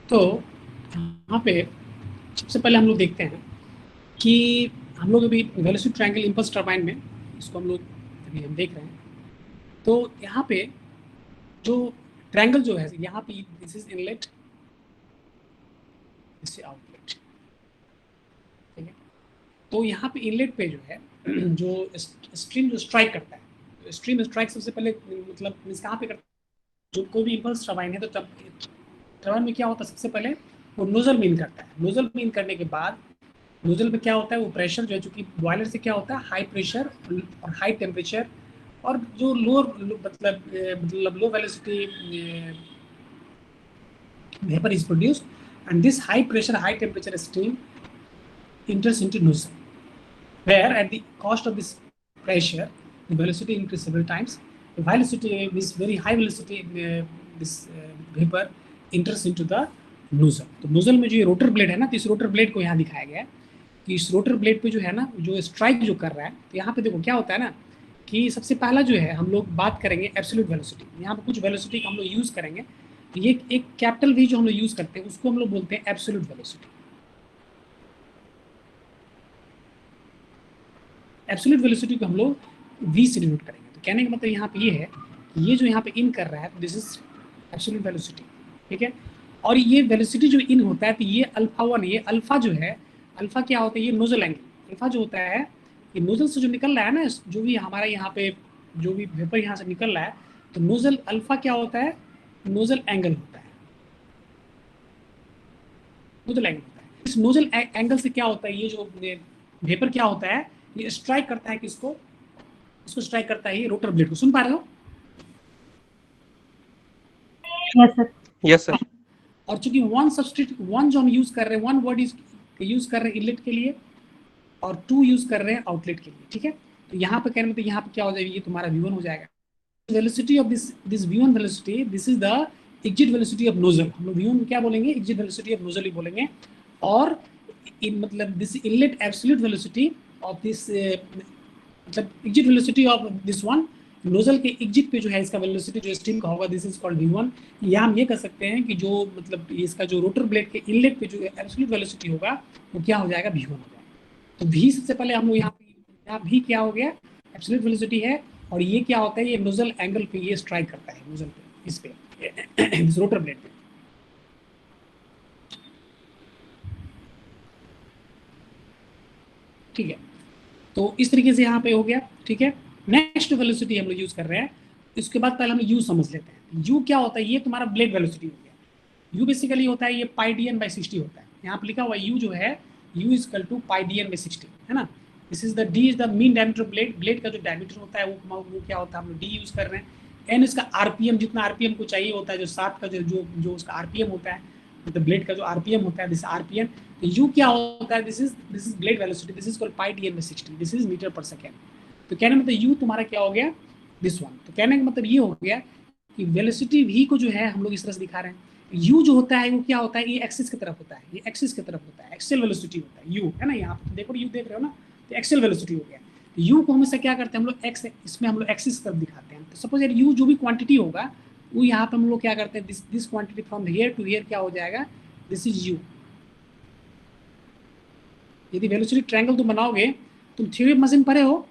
तो यहाँ पे सबसे पहले हम लोग देखते हैं कि हम लोग अभी वेलोसिटी ट्रायंगल इंपल्स टर्बाइन में इसको हम लोग अभी हम देख रहे हैं। तो यहाँ पे जो ट्रायंगल जो है, यहाँ पे this is inlet, this is outlet, ठीक है। तो यहाँ पे इनलेट पे जो है जो स्ट्रीम जो स्ट्राइक करता है, स्ट्रीम स्ट्राइक सबसे पहले मतलब मीन्स कहाँ पे करता है, जो कोई भी इंपल्स टर्बाइन है तो टर्बाइन में क्या होता है, सबसे पहले वो नोजल मीन करता है। नोजल मीन करने के बाद नोजल में क्या होता है, वो प्रेशर जो है, चूंकि बॉयलर से क्या होता है हाई प्रेशर और हाई टेम्परेचर, और जो लोअर मतलब लो velocity vapor is produced, and this high pressure high temperature stream enters into nozzle, where at the cost of this pressure the velocity increases several times. The velocity, this very high velocity this vapor enters into the nozzle. तो nozzle में जो ये rotor blade है ना, तो इस rotor blade को यहाँ दिखाया गया है कि इस रोटर ब्लेड पे जो है ना, जो स्ट्राइक जो कर रहा है, तो यहाँ पे देखो क्या होता है ना कि सबसे पहला जो है हम लोग बात करेंगे एब्सोल्यूट वेलोसिटी। यहाँ पे कुछ वेलोसिटी का हम लोग यूज करेंगे, तो ये एक कैपिटल वी जो हम लोग यूज करते हैं उसको हम लोग बोलते हैं एब्सोल्यूट वेलोसिटी। एब्सोल्यूट वेलोसिटी को हम लोग वी से डिनोट करेंगे। तो कहने का मतलब यहाँ पे ये है कि ये जो यहाँ पे इन कर रहा है, दिस इज एब्सोल्यूट वेलोसिटी, ठीक है। और ये वेलोसिटी जो इन होता है, तो ये अल्फा वन, ये अल्फा जो है, अल्फा क्या होता है, ये नोजल एंगल। अल्फा जो होता है, ये नोजल से जो निकल रहा है ना, जो भी हमारा यहाँ पे जो भी वेपर यहाँ से निकल रहा है, तो नोजल अल्फा क्या होता है, नोजल एंगल होता है, नोजल एंगल होता है। इस नोजल एंगल से क्या होता है, ये जो वेपर क्या होता है, ये स्ट्राइक करता है किसको, इसको स्ट्राइक करता है ये रोटर ब्लेड को। सुन पा रहे हो? Yes sir. Yes sir. और चूंकि वन सब्सटीट्यूट, वन जो हम यूज कर रहे हैं, वन वर्ड यूज कर रहे हैं इनलेट के लिए, और टू यूज कर रहे हैं आउटलेट के लिए, ठीक है। तो यहाँ पे कहने में, तो यहाँ पे क्या हो जाएगा, ये तुम्हारा v1 हो जाएगा। Velocity of this v1 velocity, this is the exit velocity of nozzle. हम लोग v1 क्या बोलेंगे, एग्जिट वेलोसिटी ऑफ नोजल ही बोलेंगे। और इन मतलब this inlet absolute velocity of this, मतलब exit velocity of this one, nozzle के एग्जिट पे जो है इसका वेलोसिटी जो स्ट्रीम का होगा, दिस इज कॉल्ड v1। या हम ये कर सकते हैं कि जो मतलब इसका जो रोटर ब्लेड के इनलेट पे जो एब्सोल्यूट वेलोसिटी होगा वो क्या हो जाएगा, v1 हो जाएगा। तो v सबसे पहले हम लोग यहाँ v क्या हो गया, एब्सोल्यूट वेलोसिटी है। और ये क्या होता है, ये नोजल एंगल पे ये स्ट्राइक करता है, नोजल पे, इस पे इस रोटर ब्लेड पे, ठीक है। तो इस तरीके से यहाँ पे हो गया, ठीक है। नेक्स्ट वेलोसिटी हम लोग यूज कर रहे हैं, इसके बाद पहले हम यू समझ लेते हैं। यू क्या होता है, ये तुम्हारा ब्लेड वेलोसिटी हो गया। यू बेसिकली होता है ये पाई डी एन बाई 60 होता है। यहाँ पे लिखा हुआ यू जो है, u is equal to pi D N by 60, है ना। This is the D is the mean diameter blade, blade का जो डायमीटर होता है वो क्या होता है, हम लोग डी यूज कर रहे हैं। एन इसका आरपीएम, जितना आरपीएम को चाहिए होता है, जो सात का जो उसका आरपीएम होता है, मतलब ब्लेड का जो आरपीएम होता है, दिस आरपीएम। तो यू क्या होता है, this is blade velocity, this is called pi D N by 60, this is metre per second. तो कहने मतलब यू तुम्हारा क्या हो गया, दिस वन। तो कहने का मतलब ये हो गया कि वेलोसिटी वी को जो है हम लोग इस तरह से दिखा रहे हैं। यू जो होता है वो क्या होता है, ये एक्सिस की तरफ होता है, ये एक्सिस की तरफ होता है, एक्सेल वेलोसिटी होता है यू, है ना। यहाँ पे देखो यू देख रहे हो ना, तो एक्सेल वेलोसिटी हो गया। तो यू को हमेशा क्या करते हैं हम लोग, एक्स, इसमें हम लोग एक्सिस की तरफ दिखाते हैं। तो सपोज यार यू जो भी क्वांटिटी होगा वो यहाँ पे हम लोग क्या करते हैं, this quantity from here to here क्या हो जाएगा, दिस इज यू। यदि वेलोसिटी ट्रायंगल तुम बनाओगे, तुम थ्योरी ऑफ मोशन पढ़े हो?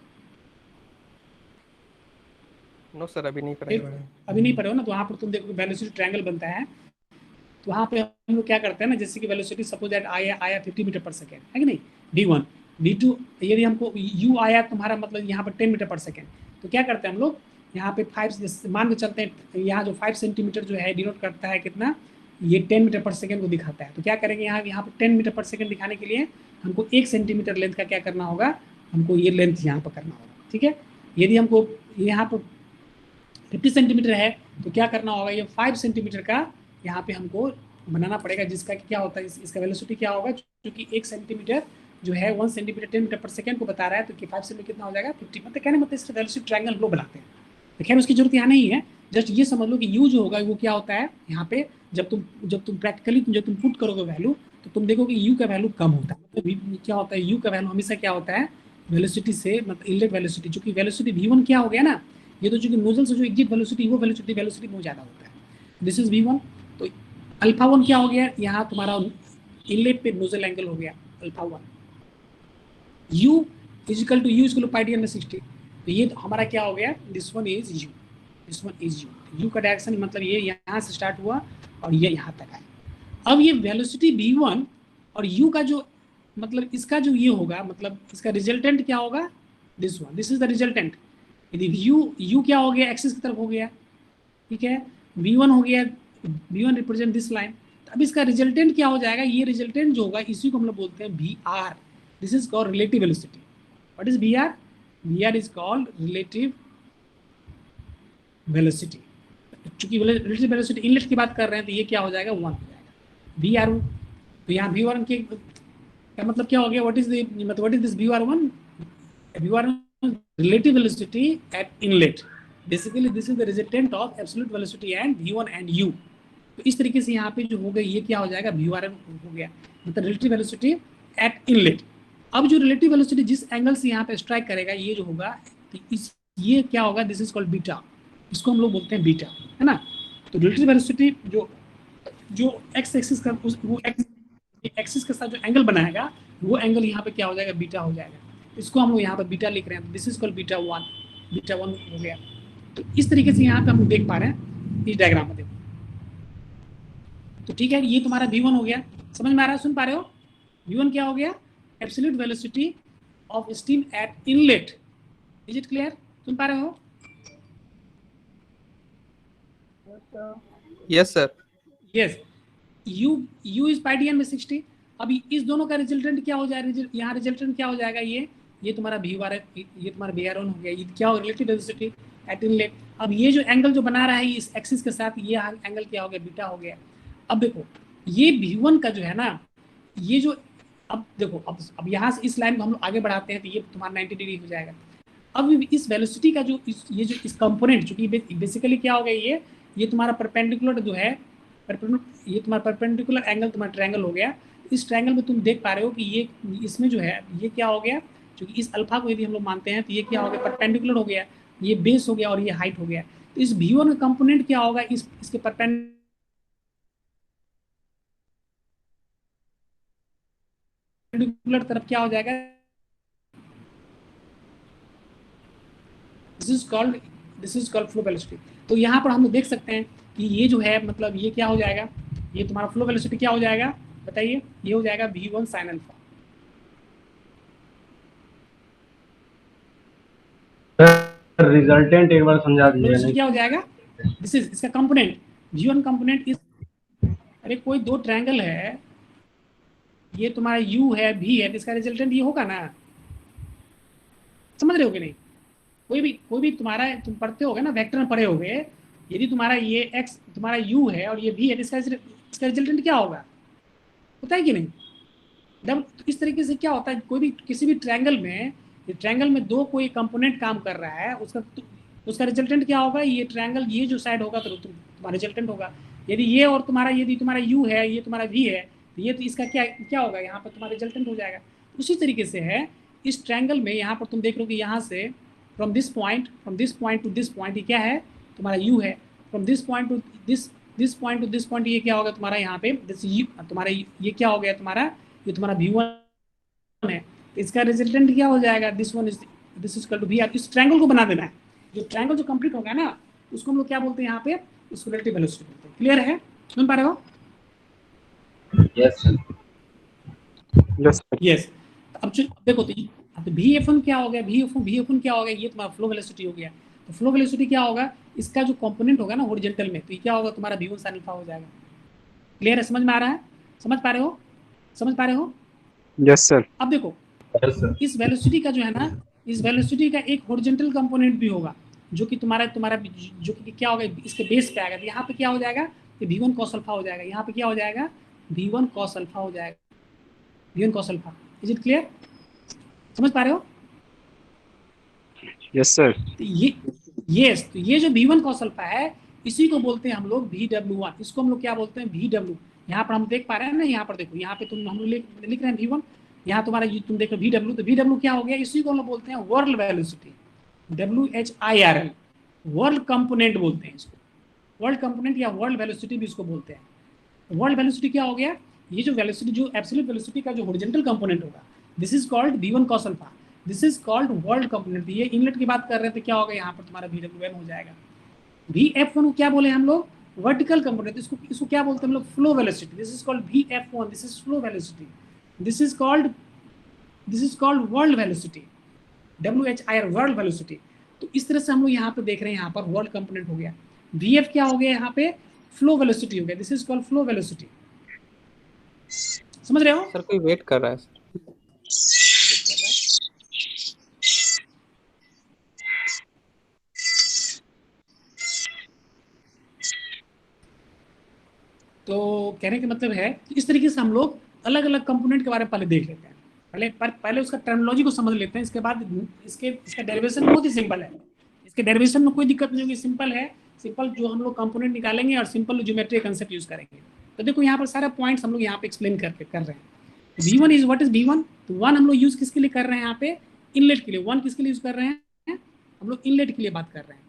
नो सर, अभी नहीं पढ़े। अभी नहीं पढ़े हो ना, तो वहाँ पर तुम देखो वेलोसिटी ट्रायंगल बनता है। तो वहाँ पे हम लोग क्या करते हैं ना, जैसे कि वेलोसिटी सपोज दैट आया 50 मीटर पर सेकेंड, है कि नहीं, v1 v2, यदि हमको u आया तुम्हारा मतलब यहाँ पर 10 मीटर पर सेकेंड, तो क्या करते हैं हम लोग यहाँ पे 5 मान के चलते हैं, यहाँ जो 5 सेंटीमीटर जो है डिनोट करता है कितना, ये 10 मीटर पर सेकेंड को दिखाता है। तो क्या करेंगे, यहाँ पे 10 मीटर पर सेकेंड दिखाने के लिए हमको 1 सेंटीमीटर लेंथ का क्या करना होगा, हमको ये लेंथ यहाँ पर करना होगा, ठीक है। यदि हमको यहाँ पर 50 सेंटीमीटर है तो क्या करना होगा, ये 5 सेंटीमीटर का यहाँ पे हमको बनाना पड़ेगा, जिसका क्या होता है, इसका वेलोसिटी क्या होगा, क्योंकि 1 सेंटीमीटर जो है 1 सेंटीमीटर 10 मीटर पर सेकेंड को बता रहा है, तो 5 सेंटीमीटर कितना हो जाएगा, 50। मतलब कहने मतलब इसका वेलोसिटी ट्रायंगल हम लोग बनाते हैं। तो खैर उसकी जरूरत यहाँ नहीं है, जस्ट ये समझ लो कि यू जो होगा वो क्या होता है, यहाँ पे जब तुम प्रैक्टिकली जब तुम पुट करोगे वैल्यू, तो तुम देखोगे यू का वैल्यू कम होता है। मतलब क्या होता है, यू का वैल्यू हमेशा क्या होता है, वेलोसिटी से मतलब इनलेट वेलोसिटी, चूंकि वेलोसिटी v1 क्या हो गया ना, ये तो चूंकि नोजल से जो एग्जिट वेलोसिटी वो वेलोसिटी में ज़्यादा होता है, दिस इज v1। तो अल्फा 1 क्या हो गया, यहाँ तुम्हारा इनलेट पे नोजल एंगल हो गया alpha 1। u is equal to u is equal to pi D N में 60, तो ये हमारा क्या हो गया, this one is u, this one is u. U का डायरेक्शन मतलब ये यहाँ से स्टार्ट हुआ और ये यहाँ तक आया। अब ये वेलोसिटी v1 और u का जो मतलब इसका जो ये होगा, मतलब इसका रिजल्टेंट क्या होगा, this one, this is the resultant. यदि u क्या हो गया, एक्सिस की तरफ हो गया, ठीक है, v1 हो गया, v1 रिप्रेजेंट दिस लाइन। अब इसका रिजल्टेंट क्या हो जाएगा, ये रिजल्टेंट जो होगा इसी को हम लोग बोलते हैं V R. This is called relative velocity. What is V R, V R is called relative velocity. चूंकि रिलेटिव वेलोसिटी इनलेट की बात कर रहे हैं तो ये क्या हो जाएगा, 1 हो जाएगा वी आर। तो यहाँ वी वन के का मतलब क्या हो गया, व्हाट इज मतलब what is this V R one, V R relative velocity at inlet, basically this is the resultant of absolute velocity and v1 and u। तो इस तरीके से यहाँ पे जो हो गया ये क्या हो जाएगा, v1 हो गया, मतलब relative velocity at inlet। अब जो relative velocity जिस एंगल से यहाँ पे स्ट्राइक करेगा ये जो होगा, तो इस ये क्या होगा, दिस इज कॉल्ड बीटा, इसको हम लोग बोलते हैं बीटा, है ना। तो relative velocity जो एक्स एक्सिस का वो एक्सिस के साथ जो एंगल बनाएगा वो एंगल यहाँ पे क्या हो जाएगा, बीटा हो जाएगा। इसको हम लोग यहाँ पर बीटा लिख रहे हैं, this is called beta 1, beta 1 हो गया। तो इस तरीके से यहाँ पे हम देख पा रहे हैं इस डायग्राम में, देखो। तो ठीक है, ये तुम्हारा v1 हो गया, समझ में आ रहा है, सुन पा रहे हो, v1 क्या हो गया, absolute velocity of steam at inlet. Is it clear, सुन पा रहे हो? Yes sir. Yes, u is pi D N में 60। अब इस दोनों का रिजल्टेंट क्या हो जाएगा, यहाँ रिजल्टेंट क्या हो जाएगा, ये तुम्हारा v1 है, ये तुम्हारा v1 हो गया, ये क्या हो, रिलेटिव वेलोसिटी एट इनलेट। अब ये जो एंगल जो बना रहा है इस एक्सिस के साथ, ये एंगल क्या हो गया, बीटा हो गया। अब देखो ये v1 का जो है ना, ये जो, अब देखो अब यहाँ से इस लाइन को हम लोग आगे बढ़ाते हैं तो ये तुम्हारा 90 डिग्री हो जाएगा। अब इस वेलोसिटी का जो ये जो इस कंपोनेंट, चूंकि बेसिकली क्या हो गया, ये तुम्हारा परपेंडिकुलर जो है, ये तुम्हारा परपेंडिकुलर एंगल तुम्हारा ट्रायंगल हो गया। इस ट्रायंगल में तुम देख पा रहे हो कि ये इसमें जो है ये क्या हो गया, क्योंकि इस अल्फा को यदि हम लोग मानते हैं तो ये क्या हो गया, परपेंडिकुलर हो गया, ये बेस हो गया और ये हाइट हो गया। तो इस v1 का कंपोनेंट क्या होगा, इसके परपेंडिकुलर तरफ क्या हो जाएगा, this is called flow velocity. तो यहाँ पर हम लोग देख सकते हैं कि ये जो है मतलब ये क्या हो जाएगा, ये तुम्हारा फ्लो वेलोसिटी क्या हो जाएगा, बताइए, ये हो जाएगा v1 sin अल्फा। रिजल्टेंट एक बार समझा दीजिए। क्या हो जाएगा, दिस इज इसका कंपोनेंट, v1 कंपोनेंट इज, अरे कोई दो ट्रायंगल है, ये तुम्हारा u है, v है, तो इसका रिजल्टेंट ये होगा ना, समझ रहे हो कि नहीं। कोई भी तुम्हारा, तुम पढ़ते होगे ना, वेक्टर में पढ़े होगे, यदि तुम्हारा ये x तुम्हारा u है और ये v है, तो इसका रिजल्टेंट क्या होगा, होता है कि नहीं। जब तो इस तरीके से क्या होता है, कोई भी किसी भी ट्रायंगल में, ये ट्रायंगल में दो कोई कंपोनेंट काम कर रहा है, उसका रिजल्टेंट क्या होगा, ये ट्रायंगल ये जो साइड होगा तो तुम्हारा रिजल्टेंट होगा। यदि ये और तुम्हारा, यदि तुम्हारा u है, ये तुम्हारा v है, तो ये तो इसका क्या होगा, यहाँ पर तुम्हारा रिजल्टेंट हो जाएगा। उसी तरीके से है इस ट्रायंगल में, यहाँ पर तुम देख लो कि यहाँ से from this point two this point, ये क्या है, तुम्हारा u है। From this point two this point two this point, ये क्या होगा तुम्हारा, यहाँ पे तुम्हारा ये क्या हो गया तुम्हारा, ये तुम्हारा v1 है, इसका रिजल्टेंट क्या हो जाएगा, this is equal to v। इस ट्रायंगल को बना देना है, जो ट्रायंगल जो कंप्लीट होगा ना उसको हम लोग क्या बोलते हैं, यहाँ पे उसको रिलेटिव वेलोसिटी बोलते हैं। क्लियर है, सुन पा रहे हो? Yes yes yes. अब देखो तो vf1 क्या हो गया, vf1 क्या हो गया, ये तुम्हारा फ्लो वेलोसिटी हो गया। तो फ्लो वेलोसिटी क्या होगा, इसका जो कंपोनेंट होगा ना हॉरिजॉन्टल में, तो ये क्या होगा तुम्हारा v1 sin अल्फा हो जाएगा। क्लियर है, समझ में आ रहा है, समझ पा रहे हो? Yes sir. अब देखो इस वेलोसिटी का जो है ना, इस वेलोसिटी का एक हॉरिजॉन्टल कंपोनेंट भी होगा, जो कि तुम्हारा जो कि क्या होगा, इसके बेस पे आएगा। तो यहाँ पे क्या हो जाएगा, ये v1 cos अल्फा हो जाएगा। यहाँ पे क्या हो जाएगा, v1 cos अल्फा हो जाएगा, v1 cos alpha. Is it clear, समझ पा रहे हो? Yes sir. तो ये जो v1 cos अल्फा है, इसी को बोलते हैं हम लोग vw1। इसको हम लोग क्या बोलते हैं, vw। यहाँ पर हम देख पा रहे हैं ना, यहाँ पर देखो, यहाँ पे हम लोग लिख रहे हैं v1, यहाँ तुम्हारा तुम देखो vw, तो vw क्या हो गया, इसी को हम लोग बोलते हैं world velocity, WHIRL, world component बोलते हैं इसको, वर्ल्ड कंपोनेंट या वर्ल्ड वेलोसिटी भी इसको बोलते हैं। वर्ल्ड वेलोसिटी क्या हो गया, ये जो वेलोसिटी जो एब्सोल्यूट वेलोसिटी का जो हॉरिजॉन्टल कंपोनेंट होगा, this is called v1 cos alpha, this is called world component. ये इनलेट की बात कर रहे थे, क्या होगा यहाँ पर तुम्हारा vw1 हो जाएगा। vf1 को क्या बोले हम लोग, वर्टिकल कंपोनेंट, इसको इसको क्या बोलते हैं हम लोग, flow velocity, this is called vf1, this is flow velocity, this is called whirl velocity, WHIR world velocity. तो इस तरह से हम लोग यहाँ पे देख रहे हैं, यहाँ पर वर्ल्ड कंपोनेंट हो गया, vf क्या हो गया यहाँ पे, फ्लो वेलोसिटी हो गया, this is called flow velocity. समझ रहे हो सर कोई वेट कर रहा है सर। तो कहने का मतलब है कि इस तरीके से हम लोग अलग अलग कंपोनेंट के बारे में पहले देख लेते हैं, पहले उसका टर्मिनोलॉजी को समझ लेते हैं, इसके बाद इसका डेरिवेशन बहुत ही सिंपल है, इसके डेरिवेशन में कोई दिक्कत नहीं होगी, सिंपल है, सिंपल जो हम लोग कंपोनेंट निकालेंगे और सिंपल ज्योमेट्री कंसेप्ट यूज करेंगे। तो देखो यहाँ पर सारा पॉइंट्स हम लोग यहाँ पे एक्सप्लेन कर रहे हैं। v1 is what is v1, तो 1 हम लोग यूज किसके लिए कर रहे हैं यहाँ पे, इनलेट के लिए, 1 किसके लिए यूज कर रहे हैं, हम लोग इनलेट के लिए बात कर रहे हैं।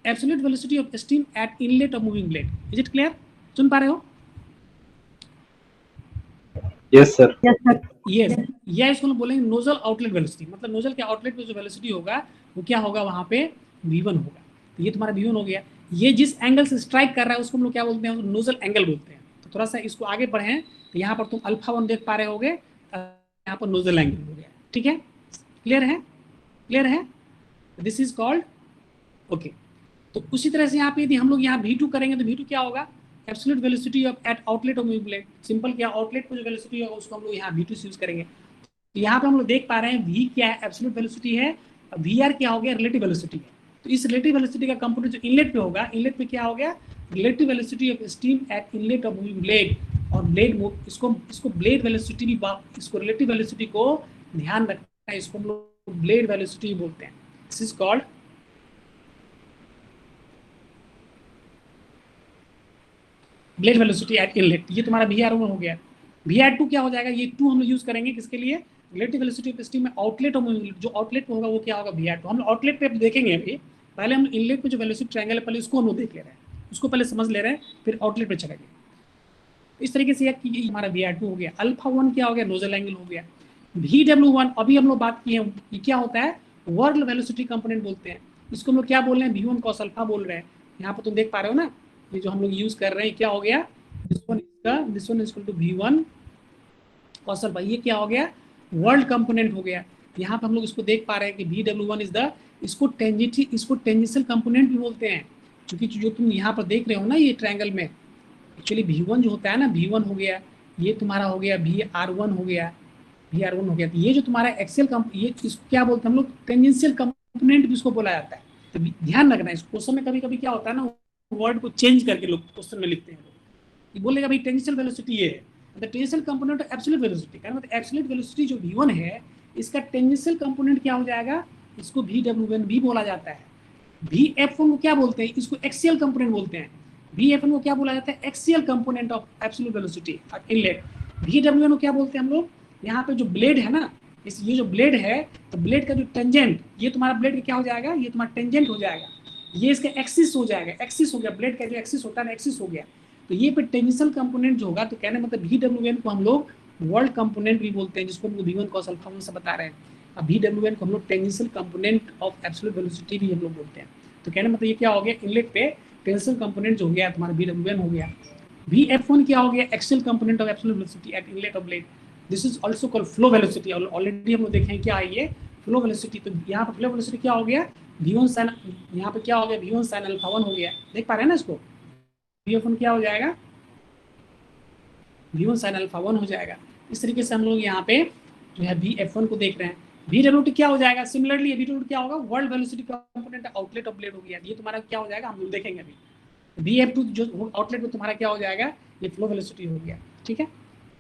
Absolute velocity of steam at inlet of moving blade, is it clear, सुन पा रहे हो? Yes sir. यस, या इसको हम बोलेंगे नोजल आउटलेट वेलोसिटी, मतलब नोजल के आउटलेट पे जो वेलोसिटी होगा वो क्या होगा, वहां पे v1 होगा। तो ये तुम्हारा v1 हो गया। ये जिस एंगल से स्ट्राइक कर रहा है उसको हम लोग क्या बोलते हैं, नोजल एंगल बोलते हैं। तो थोड़ा सा इसको आगे बढ़े, तो यहाँ पर तुम अल्फा 1 देख पा रहे होगे, यहाँ पर नोजल एंगल हो गया, ठीक है, क्लियर है, क्लियर है, दिस इज कॉल्ड ओके। तो उसी तरह से यहाँ पे यदि हम लोग यहाँ v2 करेंगे तो v2 क्या होगा, absolute velocity of eight outlet of moving blade, simple क्या, आउटलेट पर जो वेलोसिटी होगा उसको हम लोग यहाँ v2 से यूज करेंगे। तो यहाँ पे हम लोग देख पा रहे हैं v क्या है, एब्सोल्यूट वेलोसिटी है, vr क्या हो गया, रिलेटिव वेलोसिटी है। तो इस रिलेटिव वेलोसिटी का कंपोनेंट जो इनलेट पे होगा, इनलेट पे क्या हो गया, relative velocity of steam at inlet of moving blade, और ब्लेड इसको ब्लेड वेलोसिटी भी, इसको रिलेटिव वेलोसिटी को ध्यान रखना है, इसको हम लोग ब्लेड वेलोसिटी बोलते हैं, this is called blade velocity at inlet. ये तुम्हारा vr1 हो गया। vr2 क्या हो जाएगा, ये 2 हम लोग यूज करेंगे किसके लिए, रिलेटिव वेलोसिटी ऑफ स्टीम में आउटलेट और जो आउटलेट पे होगा वो क्या होगा, vr2। हम लोग आउटलेट पे देखेंगे अभी, पहले हम इनलेट पे जो वेलोसिटी ट्रायंगल है पहले उसको हम लोग देख ले रहे हैं, उसको पहले समझ ले रहे हैं, फिर आउटलेट पे चलेंगे। इस तरीके से ये हमारा vr2 हो गया। अल्फा 1 क्या हो गया, नोजल एंगल हो गया। vw1 अभी हम लोग बात किए हैं, ये क्या होता है, वर्ल्ड वेलोसिटी कंपोनेंट बोलते हैं, इसको हम लोग क्या बोल रहे हैं, v1 cos अल्फा बोल रहे हैं। यहाँ पर तुम देख पा रहे हो ना, ये जो हम लोग यूज कर रहे हैं क्या हो गया, this one is equal to v1 cos alpha, ये क्या हो गया, वर्ल्ड कंपोनेंट हो गया। यहाँ पर हम लोग इसको देख पा रहे हैं कि vw1 इज द, इसको टेंजेंशियल कंपोनेंट भी बोलते हैं, क्योंकि जो तुम यहाँ पर देख रहे हो ना ये ट्रायंगल में, एक्चुअली v1 जो होता है ना, v1 हो गया, ये तुम्हारा हो गया vr1 हो गया, vr1 हो गया। तो ये जो तुम्हारा एक्सियल ये इसको क्या बोलते हैं हम लोग, टेंजेंशियल कंपोनेंट भी इसको बोला जाता है। तो ध्यान रखना है, इस क्वेश्चन में कभी कभी क्या होता है ना, वर्ड को चेंज करके लोग क्वेश्चन में लिखते हैं, ये बोलेगा भाई टेंजेंशियल वेलोसिटी ये है, मतलब tangential component of absolute velocity, का मतलब एब्सोल्यूट वेलोसिटी जो v1 है इसका टेंजेंशियल कंपोनेंट क्या हो जाएगा, इसको vw1 भी बोला जाता है। vf1 को क्या बोलते हैं, इसको एक्सियल कंपोनेंट बोलते हैं। vf1 को क्या बोला जाता है, axial component of absolute velocity inlet. vw1 को क्या बोलते हैं हम लोग, यहाँ पे जो ब्लेड है ना, ये जो ब्लेड है, तो ब्लेड का जो टेंजेंट, ये तुम्हारा ब्लेड का क्या हो जाएगा, ये तुम्हारा टेंजेंट हो जाएगा, ये इसका एक्सिस हो जाएगा, एक्सिस हो गया, ब्लेड का जो एक्सिस होता है ना, एक्सिस हो गया। तो ये पे टेंजेंशियल कंपोनेंट जो होगा, तो कहने मतलब vw1 को हम लोग वर्ल्ड कंपोनेंट भी बोलते हैं, जिसको हम लोग v1 cos अल्फा से बता रहे हैं। अब vw1 को हम लोग tangential component of absolute velocity भी हम लोग बोलते हैं। तो कहने मतलब ये क्या हो गया, इनलेट पे टेंजेंशियल कंपोनेंट जो हो गया तुम्हारा vw1 हो गया। vf1 क्या हो गया, axial component of absolute velocity at inlet of blade, this is also called flow velocity. Already हम लोग देखें क्या है ये फ्लो वेलोसिटी। तो यहाँ पर फ्लो वेलोसिटी क्या हो गया, v1 sin, यहाँ पे क्या हो गया, v1 sin अल्फा 1 हो गया, देख पा रहे हैं ना इसको, vf1 क्या हो जाएगा, v1 sin अल्फा 1 हो जाएगा। इस तरीके से हम लोग यहाँ पे जो है vf1 को देख रहे हैं। vw2 क्या हो जाएगा, सिमिलरली vw2 क्या होगा, world velocity component outlet of blade हो गया, ये तुम्हारा क्या हो जाएगा, हम लोग देखेंगे अभी। vf2 जो आउटलेट में तुम्हारा क्या हो जाएगा, ये फ्लो वेलोसिटी हो गया, ठीक है।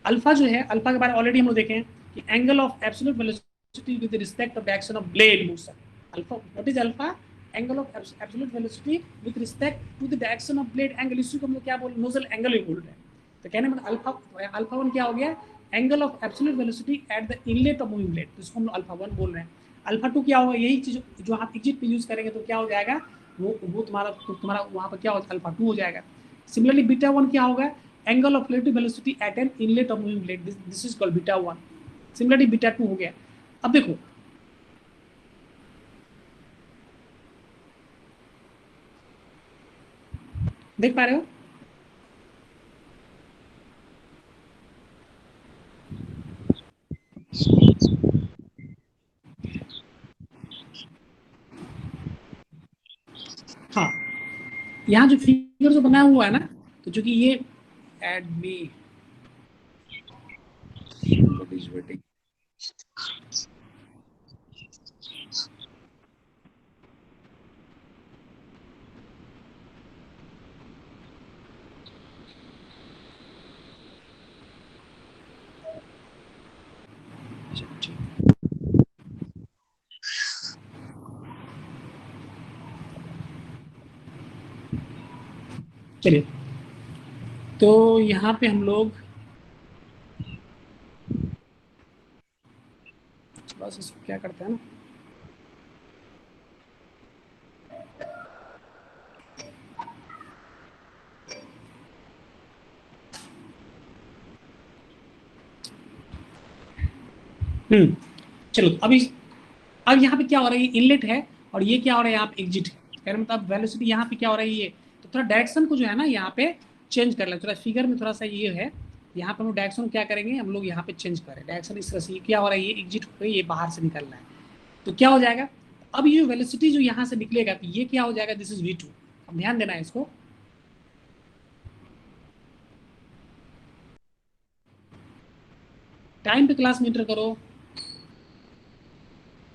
अल्फा जो है, अल्फा के बारे में ऑलरेडी हम लोग देखें कि angle of absolute velocity with respect of the action of blade motion. Alpha, what is alpha, angle of absolute velocity with respect to the direction of blade angle, इसी को हम लोग क्या बोल, नोजल एंगल भी बोल रहे हैं। तो कहने मतलब अल्फा 1 क्या हो गया, angle of absolute velocity at the inlet of moving blade, तो इसको हम लोग अल्फा 1 बोल रहे हैं। अल्फा 2 क्या होगा, यही चीज जो आप एग्जिट पे यूज करेंगे तो क्या हो जाएगा, वो तुम्हारा वहाँ पर क्या होगा, अल्फा 2 हो जाएगा। सिमिलरली बीटा 1 क्या होगा, angle of relative velocity at an inlet of moving blade, this is called beta 1। Similarly beta 2 हो गया। अब देखो देख पा रहे हो? हाँ, यहाँ जो फिगर जो बनाया हुआ है ना, तो चूंकि ये एड मी चलिए, तो यहाँ पे हम लोग थोड़ा सा क्या करते हैं ना, चलो अब यहाँ पे क्या हो रहा है, ये इनलेट है और ये क्या हो रहा है यहाँ पे एग्जिट है। कहने मतलब वेलोसिटी यहाँ पे क्या हो रहा है, ये तो थोड़ा डायरेक्शन को जो है ना यहाँ पे चेंज कर ले, थोड़ा फिगर में थोड़ा सा ये है, यहाँ पे हम लोग डायरेक्शन क्या करेंगे, हम लोग यहाँ पे चेंज करें डायरेक्शन इस तरह से। ये क्या हो रहा है, ये एग्जिट हो गई, ये बाहर से निकल रहा है, तो क्या हो जाएगा, अब ये वेलोसिटी जो यहाँ से निकलेगा तो ये क्या हो जाएगा, दिस इज v2। अब ध्यान देना है इसको, टाइम पे क्लास मीटर करो,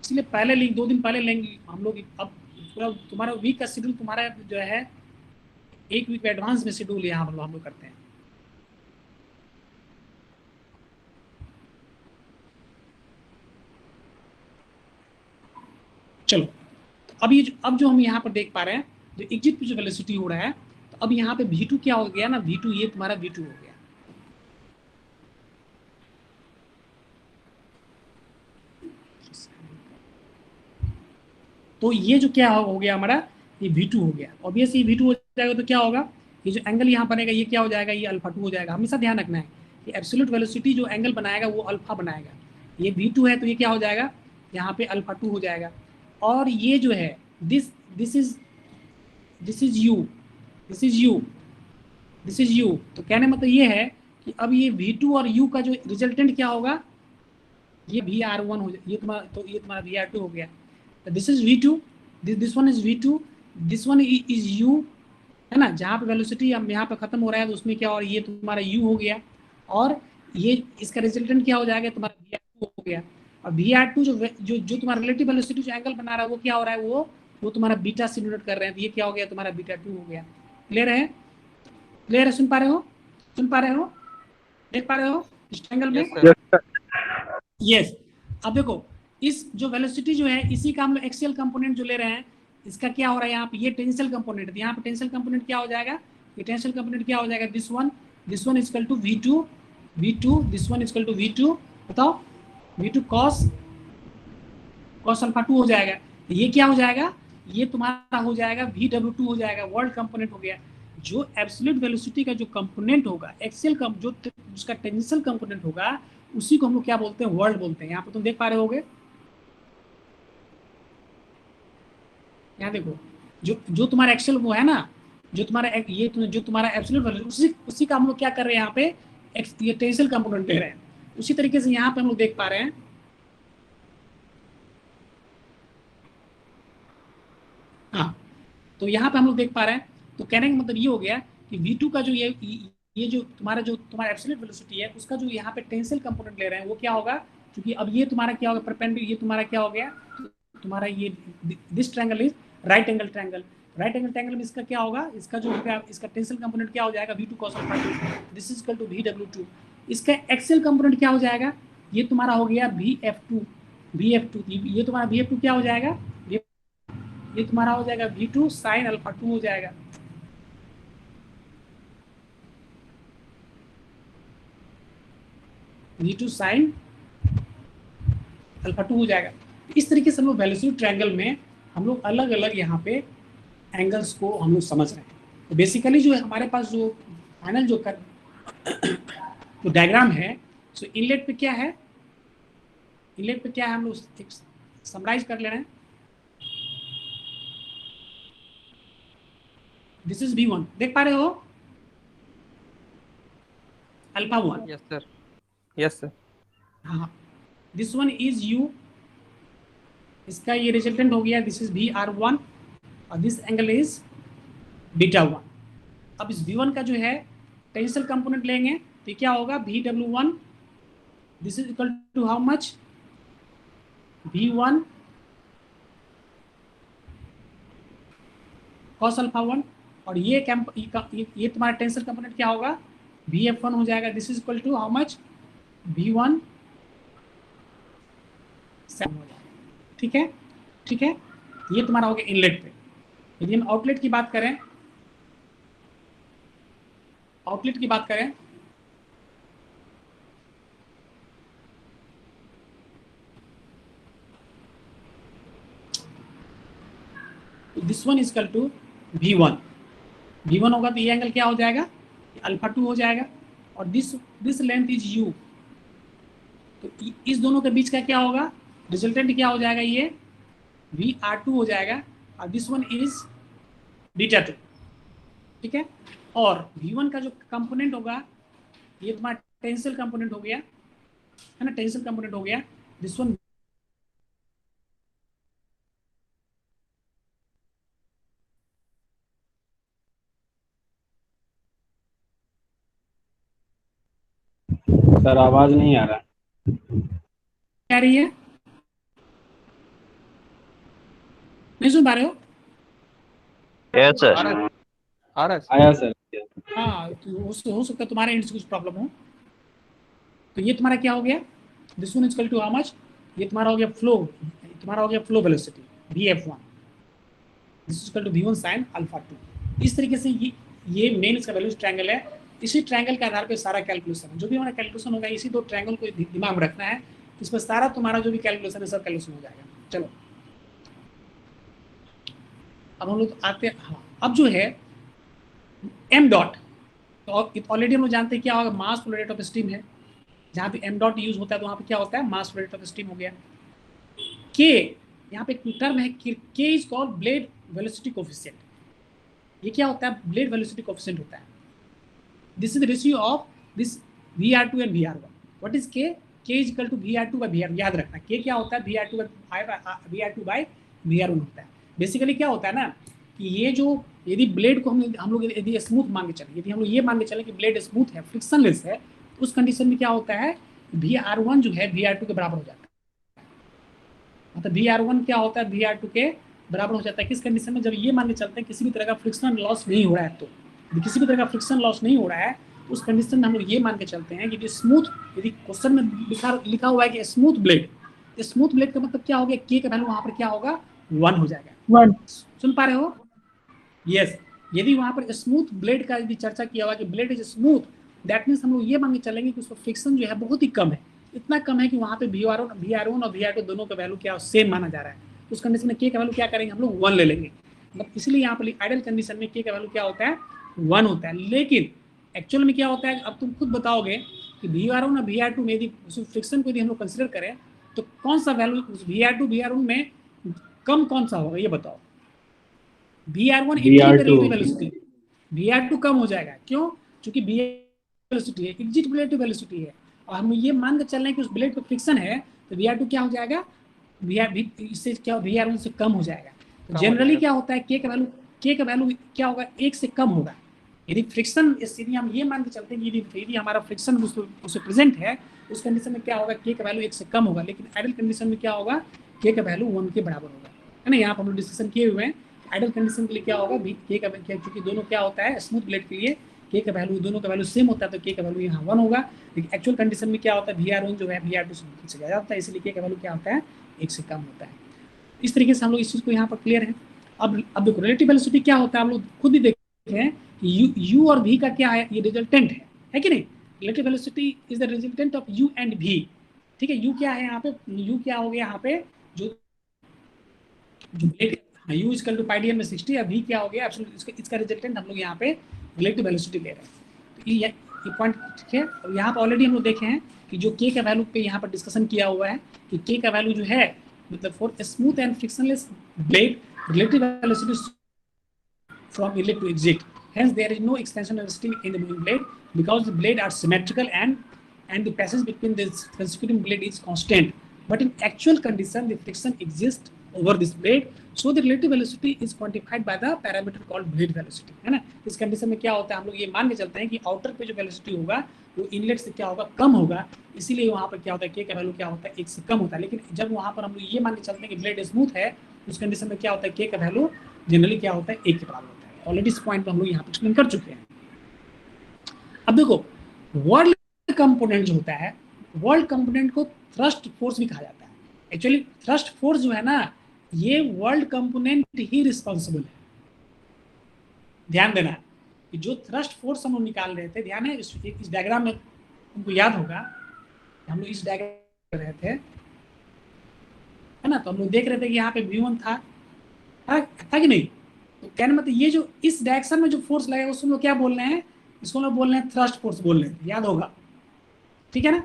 इसलिए पहले लिंक 2 दिन पहले लेंगे हम लोग। अब पूरा तुम्हारा वीक का शेड्यूल तुम्हारा जो है 1 वीक एडवांस में शेड्यूल यहाँ हम लोग करते हैं। चलो, अब ये अब जो हम यहाँ पर देख पा रहे हैं, जो एग्जिट पे जो वेलोसिटी हो रहा है, तो अब यहाँ पे v2 क्या हो गया ना, v2 ये तुम्हारा v2 हो गया। तो ये जो क्या हो गया हमारा, ये v2 हो गया। ऑब्वियसली v2 हो जाएगा तो क्या होगा, ये जो एंगल यहाँ बनेगा ये क्या हो जाएगा, ये अल्फा 2 हो जाएगा। हमेशा ध्यान रखना है कि एब्सोल्यूट वेलोसिटी जो एंगल बनाएगा वो अल्फा बनाएगा। ये v2 है तो ये क्या हो जाएगा, यहाँ पे अल्फा 2 हो जाएगा। और ये जो है दिस इज u, तो कहने मतलब ये है कि अब ये v2 और u का जो रिजल्टेंट क्या होगा, ये vr1 हो जाए, ये तुम्हारा vr2 हो गया। This is v2, this one is v2, this one is u, है ना। जहाँ पे वेलोसिटी अब यहाँ पे खत्म हो रहा है तो उसमें क्या, और ये तुम्हारा u हो गया, और ये इसका रिजल्टेंट क्या हो जाएगा, तुम्हारा vr2 हो गया। और vr2 जो तुम्हारा रिलेटिव वेलोसिटी जो एंगल बना रहा है वो क्या हो रहा है, वो तुम्हारा बीटा से डिनोट कर रहे हैं, तो ये क्या हो गया, तुम्हारा बीटा 2 हो गया। क्लियर है, क्लियर है, सुन पा रहे हो, देख पा रहे हो इस ट्रायंगल में? यस। अब देखो इस जो वेलोसिटी जो है इसी का हम लोग एक्सियल कंपोनेंट जो ले रहे हैं, इसका क्या हो रहा है यहाँ पे, ये टेंसियल कंपोनेंट, यहाँ पे टेंसियल कंपोनेंट क्या हो जाएगा, ये टेंसियल कंपोनेंट क्या हो जाएगा, this one is equal to v2, this one is equal to v2, बताओ v2 cos अल्फा 2 हो जाएगा। ये क्या हो जाएगा, ये तुम्हारा हो जाएगा vw2 हो जाएगा, वर्ल्ड कंपोनेंट हो गया। जो एब्सोल्यूट वेलोसिटी का जो कंपोनेंट होगा, एक्सियल जो उसका टेंसियल कंपोनेंट होगा, उसी को हम लोग क्या बोलते हैं, वर्ल्ड बोलते हैं। यहाँ पे तुम देख पा रहे होगे, यहाँ देखो जो तुम्हारा एक्सेल वो है ना, जो तुम्हारा ये जो तुम्हारा एब्सोल्यूट वेलोसिटी, उसी का हम लोग क्या कर रहे हैं यहाँ पे, ये टेंसियल कंपोनेंट ले रहे हैं। उसी तरीके से यहाँ पे हम लोग देख पा रहे हैं, हाँ, तो यहाँ पे हम लोग देख पा रहे हैं। तो कहने का मतलब ये हो गया कि v2 का जो ये जो तुम्हारा एब्सोल्यूट वेलोसिटी है, उसका जो यहाँ पे टेंसियल कंपोनेंट ले रहे हैं वो क्या होगा, क्योंकि अब ये तुम्हारा क्या होगा, परपेंडिकुलर, ये तुम्हारा क्या हो गया, तुम्हारा ये this triangle is right angle triangle में इसका क्या होगा, इसका जो इसका टेंसियल कंपोनेंट क्या हो जाएगा, v2 cos alpha 2, this is equal to vw2। इसका एक्सियल कंपोनेंट क्या हो जाएगा, ये तुम्हारा हो गया vf2, ये तुम्हारा vf2 क्या हो जाएगा, ये तुम्हारा हो जाएगा v2 sin अल्फा 2 हो जाएगा। v2 sin अल्फा 2 हो जाएगा। इस तरीके से हम लोग वेलोसिटी ट्रायंगल में हम लोग अलग अलग यहाँ पे एंगल्स को हम लोग समझ रहे हैं। तो बेसिकली जो है हमारे पास जो फाइनल जो तो डायग्राम है। सो इनलेट पे क्या है, इनलेट पे क्या है हम लोग समराइज कर ले रहे हैं। दिस इज V1, देख पा रहे हो, alpha 1। Yes, sir. Yes, sir. हाँ, दिस वन इज U, इसका ये रिजल्टेंट हो गया, दिस इज VR1 और दिस एंगल इज β1। अब इस V1 का जो है टेंसिल कंपोनेंट लेंगे तो क्या होगा, VW1 this is equal to how much, V1 cos alpha 1, और ये तुम्हारा टेंसिल कंपोनेंट क्या होगा, VF1 हो जाएगा, this is equal to how much, V1 7 हो जाएगा। ठीक है, ठीक है, ये तुम्हारा हो गया इनलेट पे। यदि हम आउटलेट की बात करें, आउटलेट की बात करें this one is equal to V1 होगा तो ये एंगल क्या हो जाएगा, अल्फा 2 हो जाएगा, और दिस लेंथ इज U, तो इस दोनों के बीच का क्या होगा, रिजल्टेंट क्या हो जाएगा, ये VR2 हो जाएगा, और दिस वन इज β2। ठीक है, और V1 का जो कंपोनेंट होगा ये तुम्हारा टेंसिल कंपोनेंट हो गया, है ना, टेंसिल कंपोनेंट हो गया, दिस वन सर आवाज नहीं आ रहा। क्या रही है, नहीं सुन पा रहे हो? Yes sir. आ रहा है sir. आया सर। हाँ, तो हो सकता है तुम्हारे एंड से कुछ प्रॉब्लम हो। तो ये तुम्हारा क्या हो गया, this one is equal to how much, ये तुम्हारा हो गया फ्लो, तुम्हारा हो गया flow velocity VF1, this is equal to V1 sin alpha 2। इस तरीके से ये मेन इसका वैल्यूज ट्रायंगल है। इसी ट्रायंगल के आधार पे सारा कैलकुलेशन है, जो भी हमारा कैलकुलेशन होगा इसी दो ट्रायंगल को दिमाग में रखना है, इस पर सारा तुम्हारा जो भी कैलकुलेशन है सब कैलकुलेशन हो जाएगा। चलो अब हम लोग आते हैं, हाँ, अब जो है m डॉट, तो ऑलरेडी हम लोग जानते हैं क्या होगा, मास फ्लो रेट ऑफ स्टीम है, जहाँ पे m डॉट यूज होता है तो वहाँ पे क्या होता है, mass flow rate of steam हो गया। k, यहाँ पे एक टर्म है k is called blade velocity coefficient. ये क्या होता है, ब्लेड वेलोसिटी कोफिशिएंट होता है, this is the ratio of this VR2 and VR1। What is k, k is equal to VR2 by VR, याद रखना k क्या होता है, VR2 बाय VR1 होता है। बेसिकली क्या होता है ना कि ये जो यदि ब्लेड को हम लोग यदि स्मूथ मान के चले, यदि हम लोग ये मान के चले कि ब्लेड स्मूथ है, फ्रिक्शनलेस है, तो उस कंडीशन में क्या होता है, VR1 जो है VR2 के बराबर हो जाता है। मतलब VR1 क्या होता है, VR2 के बराबर हो जाता है। किस कंडीशन में, जब ये मान के चलते हैं किसी भी तरह का फ्रिक्शन लॉस नहीं हो रहा है, तो यदि किसी भी तरह का फ्रिक्शन लॉस नहीं हो रहा है उस कंडीशन में हम लोग ये मान के चलते हैं कि स्मूथ, यदि क्वेश्चन में लिखा हुआ है कि स्मूथ ब्लेड, स्मूथ ब्लेड का मतलब क्या हो गया, के का वैल्यू वहां पर क्या होगा, 1 हो जाएगा। 1 सुन पा रहे हो? यस, यदि वहां पर स्मूथ ब्लेड का यदि चर्चा किया हुआ कि blade is smooth, that means हम लोग ये मान के चलेंगे कि उसका फ्रिक्शन जो है बहुत ही कम है, इतना कम है कि वहां पे VR1 और VR2 दोनों का वैल्यू क्या सेम माना जा रहा है। उस कंडीशन में के का वैल्यू क्या करेंगे, हम लोग 1 ले लेंगे। मतलब इसलिए यहाँ पर आइडियल कंडीशन में के का वैल्यू क्या होता है, 1 होता है। लेकिन एक्चुअल में क्या होता है, अब तुम खुद बताओगे कि VR1 और VR2 में यदि फ्रिक्शन को यदि हम लोग कंसिडर करें तो कौन सा वैल्यू VR2 VR1 में कम कौन सा होगा, ये बताओ। VR1 VR2 वेलोसिटी, VR2 कम हो जाएगा, क्यों, क्योंकि वेलोसिटी है, एग्जिट रिलेटिव वेलोसिटी है, और हम ये मान के चल रहे हैं कि उस ब्लेड पे फ्रिक्शन है, तो VR2 क्या हो जाएगा, इससे क्या VR1 से कम हो जाएगा। तो जनरली क्या होता है, के का वैल्यू क्या होगा, 1 से कम होगा। यदि फ्रिक्शन, यदि हम ये मान के चलते हैं यदि हमारा फ्रिक्शन उससे प्रेजेंट है, उस कंडीशन में क्या होगा, के का वैल्यू 1 से कम होगा। लेकिन आइडियल कंडीशन में क्या होगा, के का वैल्यू 1 के बराबर होगा, है ना। यहाँ पर हम लोग डिस्कशन किए हुए हैं आइडियल कंडीशन के लिए क्या होगा, के का, क्योंकि दोनों क्या होता है, स्मूथ ब्लेड के लिए के का वैल्यू, दोनों का वैल्यू सेम होता है, तो के का वैल्यू यहाँ 1 होगा। लेकिन एक्चुअल कंडीशन में क्या होता है, VR1 जो है VR2 से ज़्यादा होता है, इसलिए के का वैल्यू क्या होता है, 1 से कम होता है। इस तरीके से हम लोग इस चीज़ को यहाँ पर क्लियर है। अब देखो रिलेटिव वेलोसिटी क्या होता है, हम लोग खुद भी देखे हैं कि U और V का क्या है, ये रिजल्टेंट है कि नहीं। Relative velocity is the resultant of U and V। ठीक है, U क्या है यहाँ पे, U क्या हो गया यहाँ पे, जो blade, U is equal to pi D N में 60, या V क्या हो गया एब्सोल्यूट, इसका रिजल्टेंट हम लोग यहाँ पे रिलेटिव वेलोसिटी ले रहे हैं। तो ये पॉइंट ठीक है। और यहाँ पर ऑलरेडी हम लोग देखे हैं कि जो के का वैल्यू पे यहाँ पर डिस्कशन किया हुआ है कि के का वैल्यू जो है मतलब for smooth and frictionless blade relative velocity from inlet to exit. Hence, there is no extension of string in the moving blade because the blades are symmetrical and the passage between the consecutive blade is constant. But in actual condition, the friction exists over this blade. So the relative velocity is quantified by the parameter called blade velocity. है ना? इस condition में क्या होता है हम लोग ये मान के चलते हैं कि आउटर पे जो वेलोसिटी होगा वो इनलेट से क्या होगा कम होगा, इसीलिए वहाँ पर क्या होता है के का वैल्यू क्या होता है 1 से कम होता है। लेकिन जब वहाँ पर हम लोग ये मान के चलते हैं कि ब्लेड स्मूथ है उस कंडीशन में क्या होता है के का वैल्यू जनरली क्या होता है 1 के बराबर होता है। ऑलरेडी इस पॉइंट पर हम लोग यहाँ पर एक्सप्लेन कर चुके हैं। अब देखो वर्ल्ड कंपोनेंट जो होता है, वर्ल्ड कंपोनेंट को थ्रस्ट फोर्स भी कहा जाता है। एक्चुअली थ्रस्ट फोर्स जो है ना ये वर्ल्ड कंपोनेंट ही रिस्पॉन्सिबल है। ध्यान देना कि जो थ्रस्ट फोर्स हम लोग निकाल रहे थे, ध्यान है इस डायग्राम में तुमको याद होगा हम लोग इस डायग्राम कर रहे थे है ना, तो हम लोग देख रहे थे कि यहाँ पे V1 था कि नहीं। तो कहने मतलब ये जो इस डायरेक्शन में जो फोर्स लगेगा उसको हम लोग क्या बोल रहे हैं, इसको हम लोग बोल रहे हैं थ्रस्ट फोर्स बोल रहे हैं, याद होगा ठीक है ना।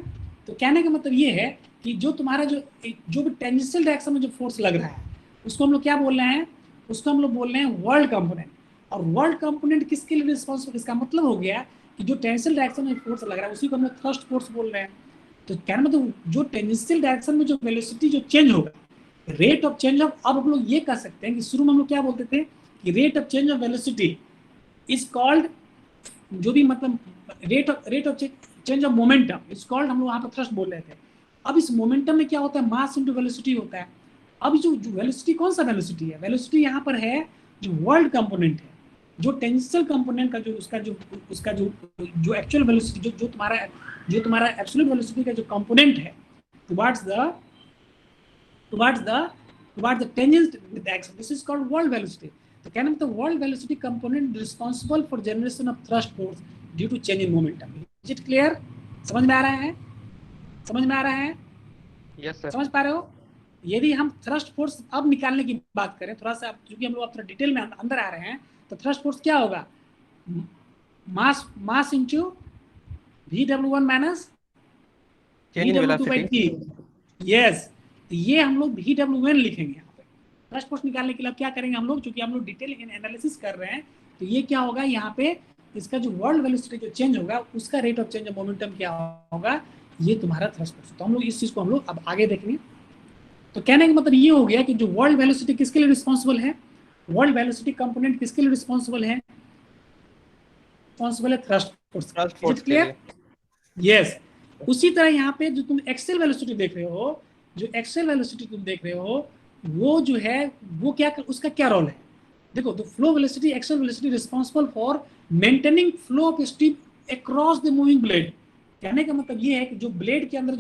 तो कहने का मतलब ये है कि जो तुम्हारा जो भी टेंजेंशियल डायरेक्शन में जो फोर्स लग रहा है उसको हम लोग क्या बोल रहे हैं, उसको हम लोग बोल रहे हैं वर्ल्ड कंपोनेंट। और वर्ल्ड कंपोनेंट किसके लिए रिस्पॉन्सिबल, इसका मतलब हो गया कि जो टेंजेंशियल डायरेक्शन में फोर्स लग रहा है उसी को हम लोग थ्रस्ट फोर्स बोल रहे हैं। तो कहने मतलब जो टेंजेंशियल डायरेक्शन में जो वेलोसिटी जो चेंज होगा, रेट ऑफ चेंज ऑफ, अब हम लोग ये कह सकते हैं कि शुरू में हम लोग क्या बोलते थे कि rate of change of velocity is called, जो भी मतलब rate of change of momentum is called, हम लोग वहाँ पर थ्रस्ट बोल रहे थे। अब इस मोमेंटम में क्या होता है, मास इनटू वेलोसिटी होता है। अब जो वेलोसिटी कौन सा वेलोसिटी है, वेलोसिटी यहाँ पर है जो वर्ल्ड कंपोनेंट है, जो टेंजेंशियल कंपोनेंट का जो उसका जो एक्चुअल वेलोसिटी जो तुम्हारा एब्सोल्यूट वेलोसिटी का जो कंपोनेंट है towards the tangent direction, this is called whirl velocity. तो कहना मतलब whirl velocity component responsible for generation of thrust force due to change in momentum. Is it clear? समझ में आ रहा है? समझ में आ रहा है? Yes sir. समझ पा रहे हो? यदि हम थ्रस्ट फोर्स अब निकालने की बात करें थोड़ा सा, क्योंकि हम लोग अब थोड़ा डिटेल में अंदर आ रहे हैं, तो थ्रस्ट फोर्स क्या होगा, mass into Vw1 minus Vw2/T। Yes, ये हम लोग Vw1 लिखेंगे यहाँ पे। थ्रस्ट फोर्स निकालने के लिए क्या करेंगे हम लोग, क्योंकि हम लोग डिटेल एनालिसिस कर रहे हैं, तो ये क्या होगा यहाँ पे इसका जो वर्ल्ड वेलोसिटी जो चेंज होगा उसका rate of change of momentum क्या होगा, ये तुम्हारा थ्रस्ट फोर्स। तो हम लोग इस चीज को हम लोग अब आगे देखेंगे। तो कहने का मतलब ये हो गया कि जो वर्ल्ड वेलोसिटी किसके लिए रिस्पॉन्सिबल है, वर्ल्ड वेलोसिटी कंपोनेंट किसके लिए रिस्पॉन्सिबल है, थ्रस्ट फोर्स। क्लियर? यस। उसी तरह यहाँ पे जो तुम एक्सेल वेलोसिटी देख रहे हो, जो एक्सेल वेलोसिटी तुम देख रहे हो वो जो है वो क्या, उसका क्या रोल है, देखो the flow velocity, axial velocity responsible for maintaining flow of steam across the moving blade. कहने का मतलब ये है कि जो ब्लेड के अंदर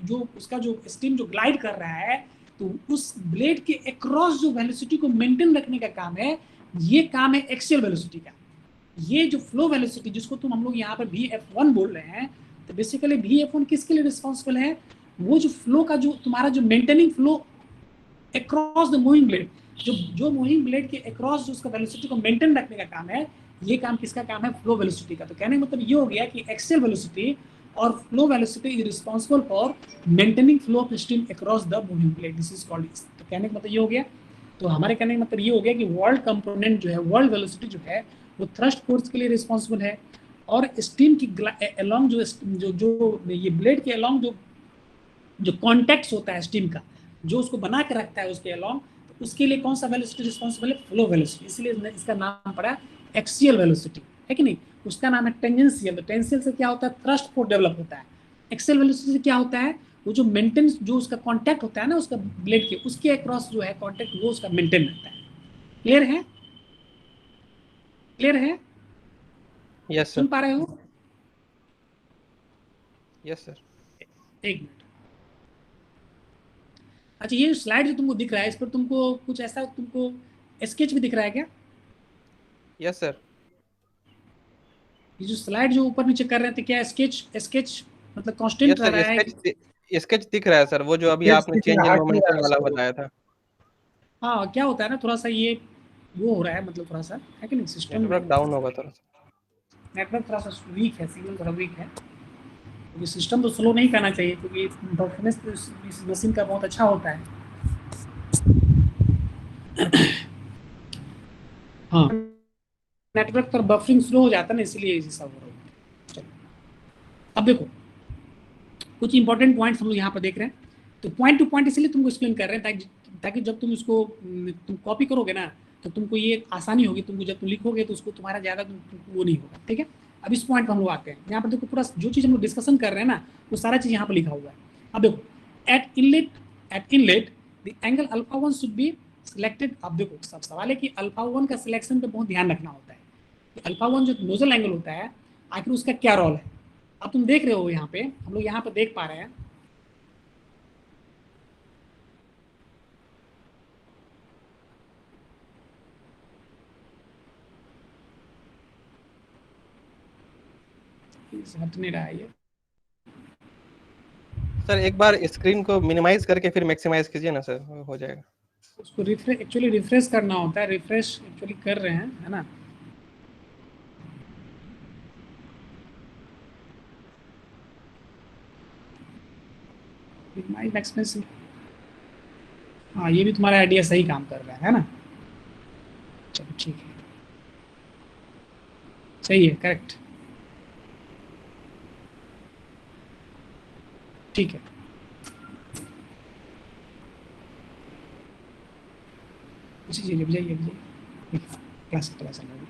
जो उसका जो स्टीम जो ग्लाइड कर रहा है, तो उस ब्लेड के अक्रॉस जो वेलोसिटी को मेंटेन रखने का काम है, ये काम है एक्सियल वेलोसिटी का। ये जो फ्लो वेलोसिटी जिसको तुम हम लोग यहाँ पर Vf1 बोल रहे हैं, तो बेसिकली Vf1 किसके लिए रिस्पॉन्सिबल है, वो जो फ्लो का जो तुम्हारा जो maintaining flow across the moving blade, जो मूविंग ब्लेड के अक्रॉस जो उसका वेलोसिटी को मेंटेन रखने का काम है, ये काम किसका काम है, फ्लो वेलोसिटी का। तो कहने का मतलब ये हो गया कि एक्सियल वेलोसिटी और flow velocity is responsible for maintaining flow of steam across the moving blade, this is called. तो कहने का मतलब ये हो गया, तो हमारे कहने का मतलब ये हो गया कि वर्ल्ड कंपोनेंट जो है, वर्ल्ड वेलोसिटी जो है वो थ्रस्ट फोर्स के लिए रिस्पॉन्सिबल है, और स्टीम की अलोंग जो ये ब्लेड के अलोंग जो कॉन्टैक्ट्स होता है स्टीम का, जो उसको बना के रखता है उसके अलोंग, तो उसके लिए कौन सा वेलोसिटी रिस्पॉन्सिबल है, फ्लो वेलोसिटी। इसलिए इसका नाम पड़ा एक्सियल वेलोसिटी, है कि नहीं। उसका नाम है टेंजेंशियल। तो टेंजेंशियल से क्या होता है, थ्रस्ट फोर्स डेवलप होता है। एक्सियल वेलोसिटी से क्या होता है, वो जो मेंटेन जो उसका कॉन्टैक्ट होता है ना उसका ब्लेड के, उसके अक्रॉस जो है कॉन्टैक्ट, वो उसका मेंटेन रहता है। क्लियर है? क्लियर है? Yes sir. सुन पा रहे हो? Yes sir. एक मिनट। अच्छा, ये स्लाइड जो तुमको दिख रहा है, इस पर तुमको कुछ ऐसा तुमको स्केच भी दिख रहा है क्या? Yes sir. ये जो स्लाइड जो ऊपर नीचे कर रहे थे, क्या स्केच मतलब कांस्टेंट रह रहा है? स्केच दिख रहा है सर, वो जो अभी आपने चेंज इन मोमेंटम वाला बताया था। हाँ, क्या होता है ना, थोड़ा सा ये वो हो रहा है, मतलब थोड़ा सा है कि नहीं, सिस्टम नेटवर्क डाउन होगा थोड़ा सा। नेटवर्क थोड़ा सा वीक है, सिग्नल थोड़ा वीक है, क्योंकि सिस्टम तो स्लो नहीं करना चाहिए, क्योंकि परफॉर्मेंस तो इस मशीन का बहुत अच्छा होता है। हाँ, नेटवर्क पर बफरिंग स्लो हो जाता है ना, इसलिए ये सब हो रहा है। चलो अब देखो कुछ इंपॉर्टेंट पॉइंट्स हम लोग यहाँ पर देख रहे हैं। तो पॉइंट टू पॉइंट इसलिए तुमको एक्सप्लेन कर रहे हैं ताकि जब तुम इसको तुम कॉपी करोगे ना तो तुमको ये आसानी होगी, तुमको जब तुम लिखोगे तो उसको तुम्हारा ज़्यादा वो नहीं होगा। ठीक है, अब इस पॉइंट पर हम लोग आते हैं। यहाँ पर देखो पूरा जो चीज़ हम लोग डिस्कशन कर रहे हैं ना वो सारा चीज़ यहाँ पर लिखा हुआ है। अब देखो eight inlet the angle alpha 1 should be selected. अब देखो सब सवाल है कि अल्फा 1 का सिलेक्शन पे बहुत ध्यान रखना होता है कि अल्फा 1 जो नोजल एंगल होता है आखिर उसका क्या रोल है। अब तुम देख रहे हो यहाँ पे, हम लोग यहाँ पे देख पा रहे हैं हट नहीं रहा है ये। सर एक बार स्क्रीन को मिनिमाइज करके फिर मैक्सिमाइज कीजिए ना सर, हो जाएगा। उसको रिफ्रेश करना होता है, रिफ्रेश एक्चुअली कर रहे हैं, है ना। मैक्सिमाइज, हाँ ये भी तुम्हारा आइडिया सही काम कर रहा है ना। चलो ठीक है, सही है, करेक्ट, ठीक है। जी जाइए क्लास चल रहा है।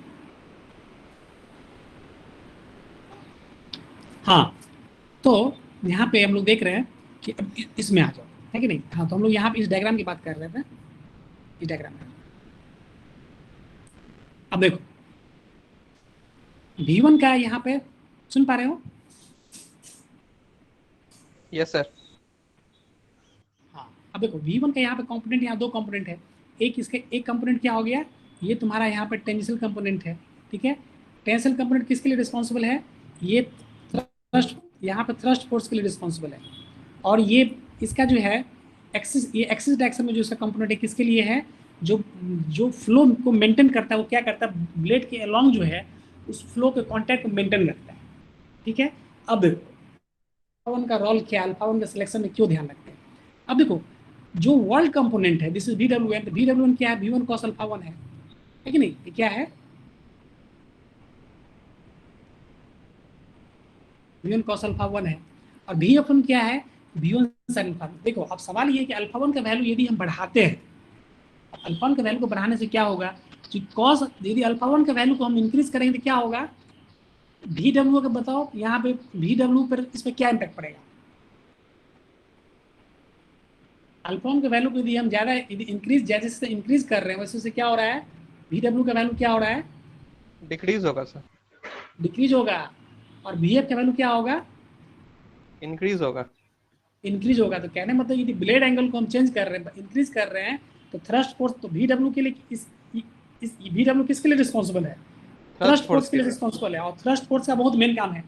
हाँ, तो यहाँ पे हम लोग देख रहे हैं कि अब इसमें आ जाओ, है कि नहीं। हाँ, तो हम लोग यहाँ पे इस डायग्राम की बात कर रहे थे, इस डायग्राम में। अब देखो V1 का यहाँ पे सुन पा रहे हो? Yes sir. हाँ, अब देखो V1 का यहाँ पे कंपोनेंट, यहाँ दो कंपोनेंट है। एक कंपोनेंट क्या हो गया, ये तुम्हारा यहाँ पे टेंजेंशियल कंपोनेंट है। ठीक है, टेंजेंशियल कंपोनेंट किसके लिए रिस्पॉन्सिबल है, ये थ्रस्ट, यहाँ पे थ्रस्ट फोर्स के लिए रिस्पॉन्सिबल है। और ये इसका जो है एक्सिस, ये एक्सिस डायरेक्शन में जो इसका कंपोनेंट है किसके लिए है, जो फ्लो को मेंटेन करता है। वो क्या करता है, ब्लेड के अलोंग जो है उस फ्लो के कॉन्टैक्ट को मेंटेन रखता है। ठीक है, अब अल्फा 1 का रोल क्या है, अल्फा 1 के सिलेक्शन में क्यों ध्यान रखते हैं। अब देखो जो वर्ल्ड कंपोनेंट है, दिस इज VW1, तो VW1 क्या है, V1 cos अल्फा 1 है कि नहीं, ये क्या है, V1 cos अल्फा 1 है। और VF1 क्या है, V1 sin अल्फा। देखो अब सवाल ये है कि अल्फा 1 का वैल्यू यदि हम बढ़ाते हैं, अल्फा 1 का वैल्यू को बढ़ाने से क्या होगा कि कॉस, यदि अल्फा 1 का वैल्यू को हम इंक्रीज करेंगे तो क्या होगा, VW का बताओ, यहाँ पे VW पर इस पर क्या इम्पैक्ट पड़ेगा। अल्फा 1 के वैल्यू को यदि हम ज़्यादा इंक्रीज, जैसे से इंक्रीज कर रहे हैं वैसे से क्या हो रहा है, VW का वैल्यू क्या हो रहा है, डिक्रीज होगा सर, डिक्रीज होगा। और VF का वैल्यू क्या होगा, इंक्रीज होगा, इंक्रीज होगा। तो कहने मतलब यदि ब्लेड एंगल को हम चेंज कर रहे हैं, इंक्रीज कर रहे हैं, तो थ्रस्ट फोर्स, तो VW के लिए इस VW किसके लिए रिस्पॉन्सिबल है, थ्रस्ट फोर्स के लिए रिस्पॉन्सिबल है। और थ्रस्ट फोर्स का बहुत मेन काम है,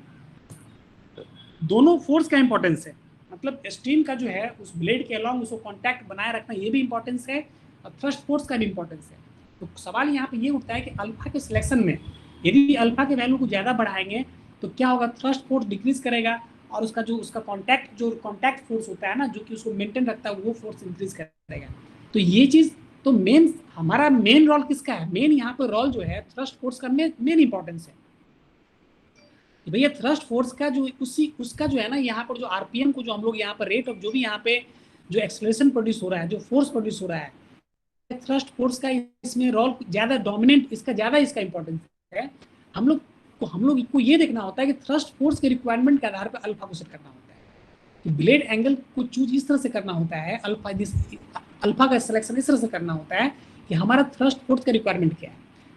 दोनों फोर्स का इंपॉर्टेंस है। मतलब स्टीम का जो है उस ब्लेड के अलॉन्ग उसको कांटेक्ट बनाए रखना, ये भी इंपॉर्टेंस है, और थ्रस्ट फोर्स का भी इंपॉर्टेंस है। तो सवाल यहाँ पे ये उठता है कि अल्फा के सिलेक्शन में यदि अल्फा के वैल्यू को ज़्यादा बढ़ाएंगे तो क्या होगा, थ्रस्ट फोर्स डिक्रीज करेगा, और उसका कॉन्टैक्ट फोर्स होता है ना, जो कि उसको मेंटेन रखता है, वो फोर्स इंक्रीज करेगा। तो ये चीज़ तो मेन, हमारा मेन रोल किसका है, मेन यहाँ पे रोल जो है थ्रस्ट फोर्स का मेन इंपॉर्टेंस है। भैया थ्रस्ट फोर्स का जो उसका जो है ना, यहाँ पर जो आरपीएम को जो हम लोग यहाँ पर रेट ऑफ जो भी यहाँ पे जो एक्सेलरेशन प्रोड्यूस हो रहा है, जो फोर्स प्रोड्यूस हो रहा है, थ्रस्ट फोर्स का इसमें रोल ज्यादा डोमिनेंट, इसका इंपॉर्टेंस है। हम लोग को ये देखना होता है कि थ्रस्ट फोर्स के रिक्वायरमेंट के आधार पर अल्फा को सेट करना होता है कि ब्लेड एंगल को चूज इस तरह से करना होता है, अल्फा का सिलेक्शन इस तरह से करना होता है कि हमारा थ्रस्ट फोर्स का रिक्वायरमेंट क्या है।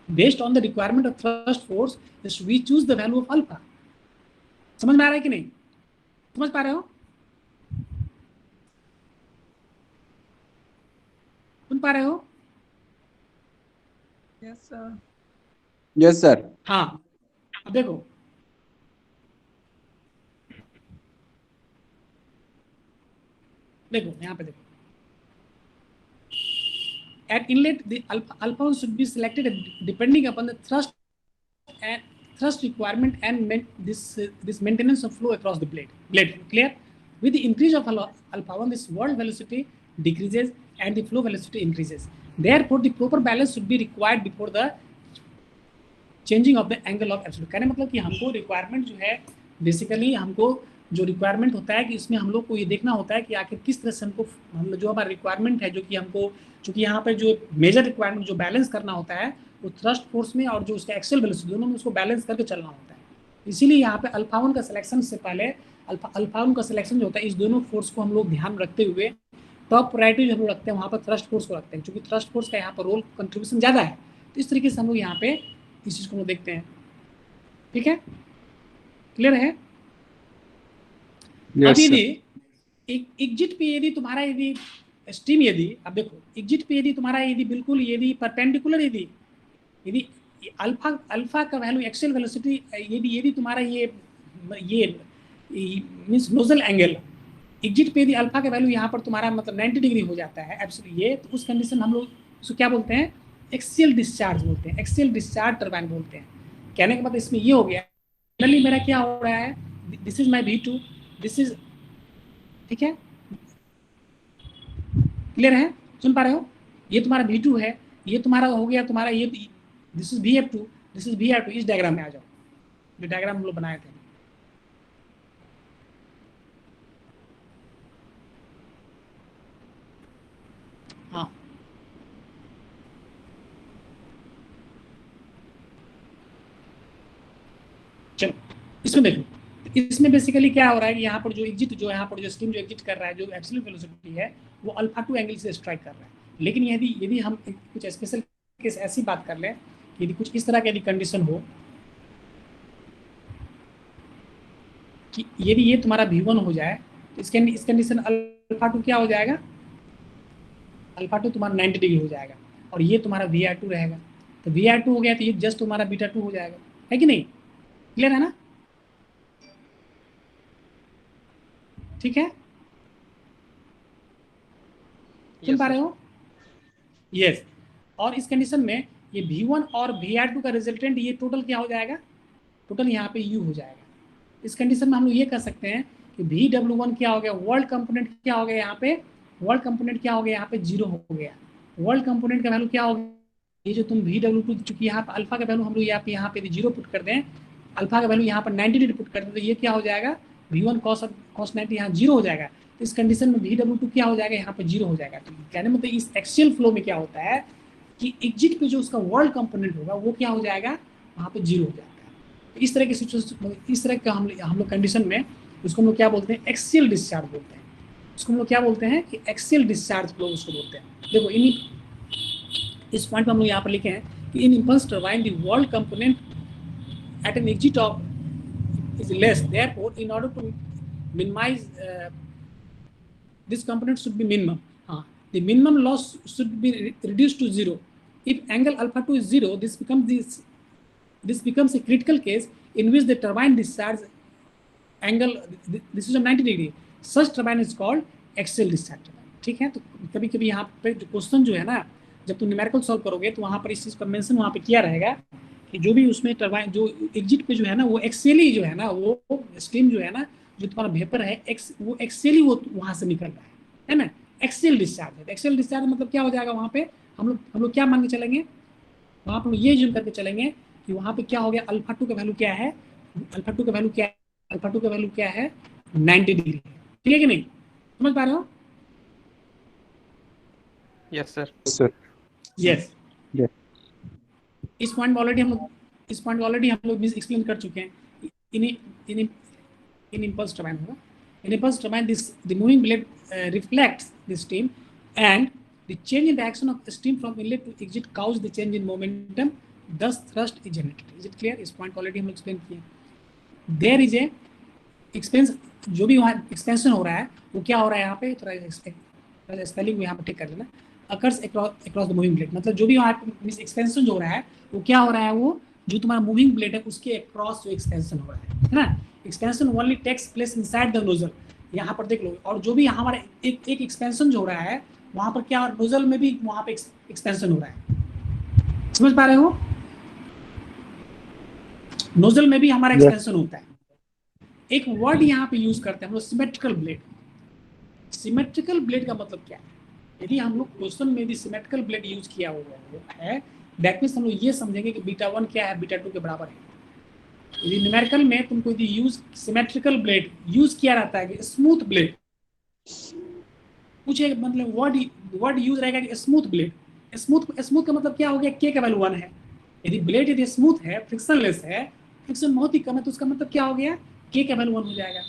Based on the requirement of thrust force we choose the value of alpha. समझ में आ रहा है कि नहीं, समझ पा रहे हो, सुन पा रहे हो? Yes sir, yes sir. हाँ, अब देखो यहाँ पे देखो, at inlet the alpha should be selected depending upon the thrust and thrust requirement and this maintenance of flow across the blade. Clear? With the increase of alpha 1, this world velocity decreases and the flow velocity increases. Therefore, the proper balance should be required before the changing of the angle of absolute. कहने मतलब कि हमको requirement जो है basically हमको जो requirement होता है कि इसमें हम लोग को ये देखना होता है कि आखिर किस तरह से हमको हम जो हमारा रिक्वायरमेंट है जो कि हमको चूंकि यहाँ पर जो मेजर रिक्वायरमेंट जो बैलेंस करना होता है वो थ्रस्ट फोर्स में और जो उसका एक्सेल वेलोसिटी दोनों में उसको बैलेंस करके चलना होता है। इसीलिए यहाँ पे अल्फा 1 का सिलेक्शन से पहले अल्फा 1 का सिलेक्शन जो होता है इस दोनों फोर्स को हम लोग ध्यान रखते हुए टॉप प्रायोरिटी जो हम लोग रखते हैं वहाँ पर थ्रस्ट फोर्स को रखते हैं, क्योंकि थ्रस्ट फोर्स का यहाँ पर रोल कंट्रीब्यूशन ज़्यादा है। तो इस तरीके से हम लोग यहाँ पे इस चीज़ को हम देखते हैं। ठीक है, क्लियर है? Yes, अब sir. यदि एग्जिट पे यदि तुम्हारा यदि स्ट्रीम यदि अब देखो एग्जिट पे यदि तुम्हारा यदि बिल्कुल यदि परपेंडिकुलर यदि अल्फा का वैल्यू एक्सेल वेलोसिटी यदि तुम्हारा ये मींस नोजल एंगल एग्जिट पे यदि अल्फा का वैल्यू यहाँ पर तुम्हारा मतलब 90 डिग्री हो जाता है एब्सोल्यूट ये, तो उस कंडीशन हम लोग उसको क्या बोलते हैं? एक्सियल डिस्चार्ज बोलते हैं, एक्सियल डिस्चार्ज टरबाइन बोलते हैं। कहने के बाद इसमें ये हो गया फाइनली मेरा क्या हो रहा है, this is my V2, this is, ठीक है, क्लियर है? सुन पा रहे हो? ये तुम्हारा V2 है, ये तुम्हारा हो गया तुम्हारा ये this is VF2, this is VR2। इस डायग्राम में आ जाओ, जो डायग्राम हम लोग बनाए थे। हाँ चलो इसमें देखो, इसमें बेसिकली क्या हो रहा है कि यहाँ पर जो एग्जिट जो यहाँ पर जो स्ट्रीम जो एग्जिट कर रहा है जो एब्सोल्यूट वेलोसिटी है वो अल्फा 2 एंगल से स्ट्राइक कर रहा है। लेकिन यदि हम कुछ स्पेशल केस ऐसी बात कर लें, यदि कुछ इस तरह की यदि कंडीशन हो कि यदि ये तुम्हारा V1 हो जाए तो इस कंडीशन अल्फा 2 क्या हो जाएगा? अल्फा 2 तुम्हारा 90 डिग्री हो जाएगा और ये तुम्हारा VR2 रहेगा। तो VR2 हो गया तो ये जस्ट तुम्हारा β2 हो जाएगा, है कि नहीं? क्लियर है ना? ठीक है, सुन पा रहे हो? यस। और इस कंडीशन में ये V1 और VR2 का रिजल्टेंट ये टोटल क्या हो जाएगा? टोटल यहाँ पे U हो जाएगा। इस कंडीशन में हम लोग ये कह सकते हैं कि VW1 क्या हो गया? वर्ल्ड कंपोनेंट क्या हो गया यहाँ पे? वर्ल्ड कंपोनेंट क्या हो गया यहाँ पे? 0 हो गया। वर्ल्ड कंपोनेंट का वैल्यू क्या हो गया? ये जो तुम VW2 चूंकि यहाँ पे अल्फा का वैल्यू हम लोग यहाँ पे 0 पुट कर दें, अल्फा का वैल्यू यहाँ पर 90 डिग्री पुट कर दें, तो ये क्या हो जाएगा? V1 cos 90 यहाँ 0 हो जाएगा। तो इस कंडीशन में VW2 क्या हो जाएगा? यहाँ पे 0 हो जाएगा। तो कहने मतलब इस एक्सियल फ्लो में क्या होता है कि एग्जिट पे जो उसका वर्ल्ड कंपोनेंट होगा वो क्या हो जाएगा? वहाँ पे 0 हो जाएगा। तो इस तरह की सिचुएशन, इस तरह का हम लोग कंडीशन में उसको हम लोग क्या बोलते हैं? एक्सियल डिस्चार्ज बोलते हैं। उसको हम लोग क्या बोलते हैं कि एक्सियल डिस्चार्ज फ्लो उसको बोलते हैं। देखो इस पॉइंट पर हम लोग यहाँ पर लिखे हैं कि in impulse turbine the whirl component at an exit of is less, therefore in order to minimize this component should be minimum. The minimum loss should be reduced to 0. If angle alpha 2 is 0, this becomes a critical case in which the turbine discharge angle, this is a 90 degree. Such turbine is called axial discharge turbine. ठीक है, तो कभी कभी यहाँ पे जो question जो है ना, जब तुम न्यूमेरिकल सॉल्व करोगे तो वहाँ पर इस चीज़ का मेंशन वहाँ पे किया रहेगा कि जो भी उसमें टरबाइन जो एग्जिट पे जो है ना वो एक्सेली जो है ना वो स्ट्रीम जो है ना जो तुम्हारा वेपर है वो एक्सेली वो वहाँ से निकल रहा है ना? एक्सेल डिस्चार्ज है। एक्सेल डिस्चार्ज मतलब क्या हो जाएगा? वहाँ पे हम लोग क्या मान के चलेंगे? वहाँ पर ये जूम करके चलेंगे कि वहाँ पे क्या हो गया? अल्फा 2 का वैल्यू क्या है? अल्फा 2 का वैल्यू क्या है? अल्फा 2 का वैल्यू क्या है? 90 डिग्री। ठीक है कि नहीं? समझ पा रहे हो? Yes sir. यस। Yes. इस पॉइंट ऑलरेडी हम लोग एक्सप्लेन कर चुके हैं। इन इम्पल्स टरबाइन होगा। In impulse turbine the moving blade reflects the steam and the change in the action of steam from inlet to exit cause the change in momentum, thus thrust is generated. Is it clear? इस point already हम लोग explain किए। There is a expense, जो भी वहाँ expansion हो रहा है वो क्या हो रहा है यहाँ पे? थोड़ा स्पेलिंग को यहाँ पर ठीक कर लेना। Occurs across the moving blade, मतलब जो भी वहाँ मींस एक्सपेंशन जो हो रहा है वो क्या हो रहा है? वो जो तुम्हारा मूविंग ब्लेड है उसके अक्रॉस जो एक्सपेंशन हो रहा है ना? Expansion only takes place inside the nozzle. यहाँ पर देख लो, और जो भी हमारा एक एक्सपेंशन जो हो रहा है वहाँ पर क्या नोजल में भी वहाँ पे एक्सपेंशन हो रहा है। समझ पा रहे हो? नोजल में भी हमारा Yes. एक्सटेंशन होता है। एक वर्ड यहाँ पे यूज करते हैं हम लोग, सिमेट्रिकल ब्लेड। सिमेट्रिकल ब्लेड का मतलब क्या है? यदि हम लोग क्वेश्चन में भी सिमेट्रिकल ब्लेड यूज किया हुआ है, दैट मीन्स हम लोग ये समझेंगे कि बीटा 1 क्या है, बीटा 2 के बराबर है। यदि न्यूमेरिकल में तुमको यदि यूज सिमेट्रिकल ब्लेड यूज किया रहता है कि स्मूथ ब्लेड, कुछ एक मतलब वर्ड यूज रहेगा कि स्मूथ ब्लेड। स्मूथ का मतलब क्या हो गया? के का वैल्यू 1 है। यदि ब्लेड यदि स्मूथ है, फ्रिक्शनलेस है, फ्रिक्शन बहुत ही कम है, तो उसका मतलब क्या हो गया? के का वैल्यू 1 हो जाएगा।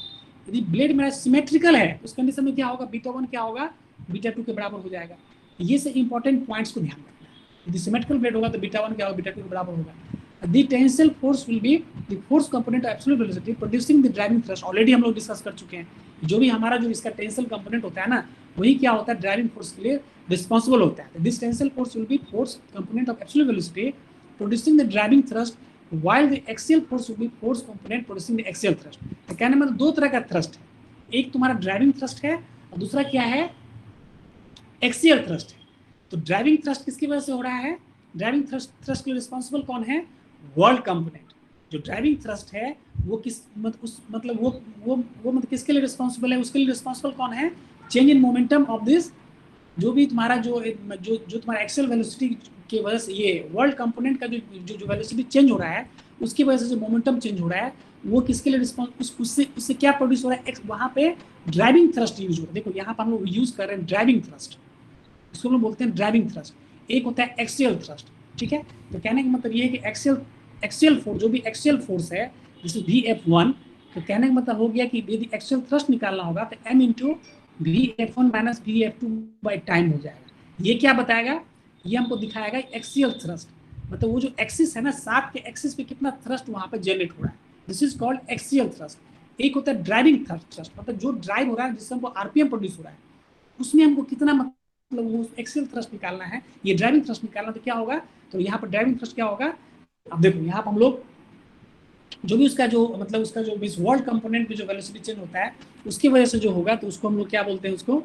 यदि ब्लेड मेरा सिमेट्रिकल है, उस कंडीशन में क्या होगा? बीटा 1 क्या होगा? बीटा 2 के बराबर हो जाएगा। ये से इंपॉर्टेंट पॉइंट्स को ध्यान रखना है। यदि सिमेट्रिकल ब्लेड होगा तो बीटा 1 क्या होगा? बीटा 2 के बराबर होगा। The tensile force will be the force component of absolute velocity producing the driving thrust। Already हम लोग डिस्कस कर चुके हैं। जो भी हमारा जो इसका टेंसल कंपोनेंट होता है ना, वही क्या होता है? ड्राइविंग फोर्स के लिए रिस्पॉन्सिबल होता है। This tensile force will be force component of absolute velocity producing the driving thrust, while the axial force will be force component producing the axial thrust। तो कहने मतलब दो तरह का थ्रस्ट है, एक तुम्हारा ड्राइविंग थ्रस्ट है और दूसरा क्या है? एक्सियल थ्रस्ट है। तो ड्राइविंग थ्रस्ट किसकी वजह से हो रहा है? ड्राइविंग थ्रस्ट के लिए रिस्पॉन्सिबल कौन है? World component. जो ड्राइविंग थ्रस्ट है वो किस मतलब वो किसके लिए रिस्पॉन्सिबल है? उसके लिए रिस्पॉन्सिबल कौन है? Change in momentum of this, जो भी तुम्हारा जो तुम्हारा एक्सियल वेलोसिटी की वजह से, ये वर्ल्ड कंपोनेंट का जो वेलोसिटी चेंज हो रहा है, उसकी वजह से जो मोमेंटम चेंज हो रहा है, वो किसके लिए रिस्पॉन्स, उससे क्या प्रोड्यूस हो रहा है? वहाँ पे ड्राइविंग थ्रस्ट यूज हो रहा है। देखो यहाँ पर हम लोग यूज कर रहे हैं ड्राइविंग थ्रस्ट, इसको हम लोग बोलते हैं ड्राइविंग थ्रस्ट। एक होता है एक्सियल थ्रस्ट, ठीक है? तो कहने का मतलब ये है कि एक्सियल फोर्स, जो भी एक्सियल फोर्स है, जैसे Vf1, तो कहने का मतलब हो गया कि यदि एक्सियल थ्रस्ट निकालना होगा तो m into Vf1 minus Vf2 by time हो जाएगा। ये क्या बताएगा? ये हमको दिखाएगा एक्सियल थ्रस्ट, मतलब वो जो एक्सिस है ना, साथ के एक्सिस पे कितना थ्रस्ट वहाँ पे जनरेट हो रहा है, this is called axial thrust. एक होता है ड्राइविंग थ्रस्ट, मतलब जो ड्राइव हो रहा है, जिससे हमको आरपीएम प्रोड्यूस हो रहा है, उसमें हमको कितना मतलब वो एक्सियल थ्रस्ट निकालना है, ये ड्राइविंग थ्रस्ट निकालना। तो क्या होगा? तो यहाँ पर ड्राइविंग थ्रस्ट क्या होगा? अब देखो यहाँ पर हम लोग जो भी उसका जो मतलब उसका जो इस वर्ल्ड कंपोनेंट में जो वेलोसिटी चेंज होता है, उसकी वजह से जो होगा, तो उसको हम लोग क्या बोलते हैं? उसको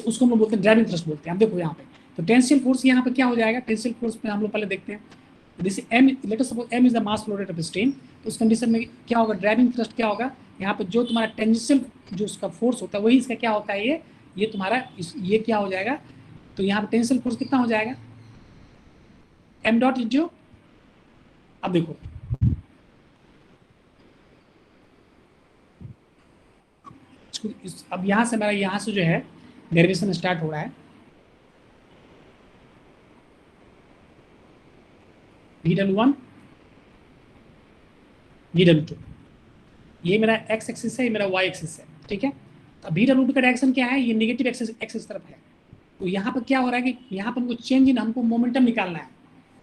उसको हम लोग बोलते हैं ड्राइविंग थ्रस्ट बोलते हैं। अब देखो यहाँ पे, तो टेंसियल फोर्स यहाँ पे क्या हो जाएगा? टेंसियल फोर्स में हम लोग पहले देखते हैं, जैसे m, let us suppose m is the mass flow rate of stream, तो उस कंडीशन में क्या होगा? ड्राइविंग थ्रस्ट क्या होगा? यहाँ पे जो तुम्हारा टेंजेंशियल जो उसका फोर्स होता है, वही इसका क्या होता है? ये तुम्हारा ये क्या हो जाएगा? तो यहाँ पे टेंसियल फोर्स कितना हो जाएगा? m डॉट इंटू, अब देखो अब यहाँ से मेरा यहाँ से जो है डेरिवेशन स्टार्ट हो रहा है। Vw1 Vw2, ये मेरा x एक्सिस है, ये मेरा y एक्सिस है, ठीक है? अब Vw2 का डायरेक्शन क्या है? ये नेगेटिव एक्सिस तरफ है। तो यहाँ पर क्या हो रहा है कि यहाँ पर हमको चेंज इन, हमको मोमेंटम निकालना है,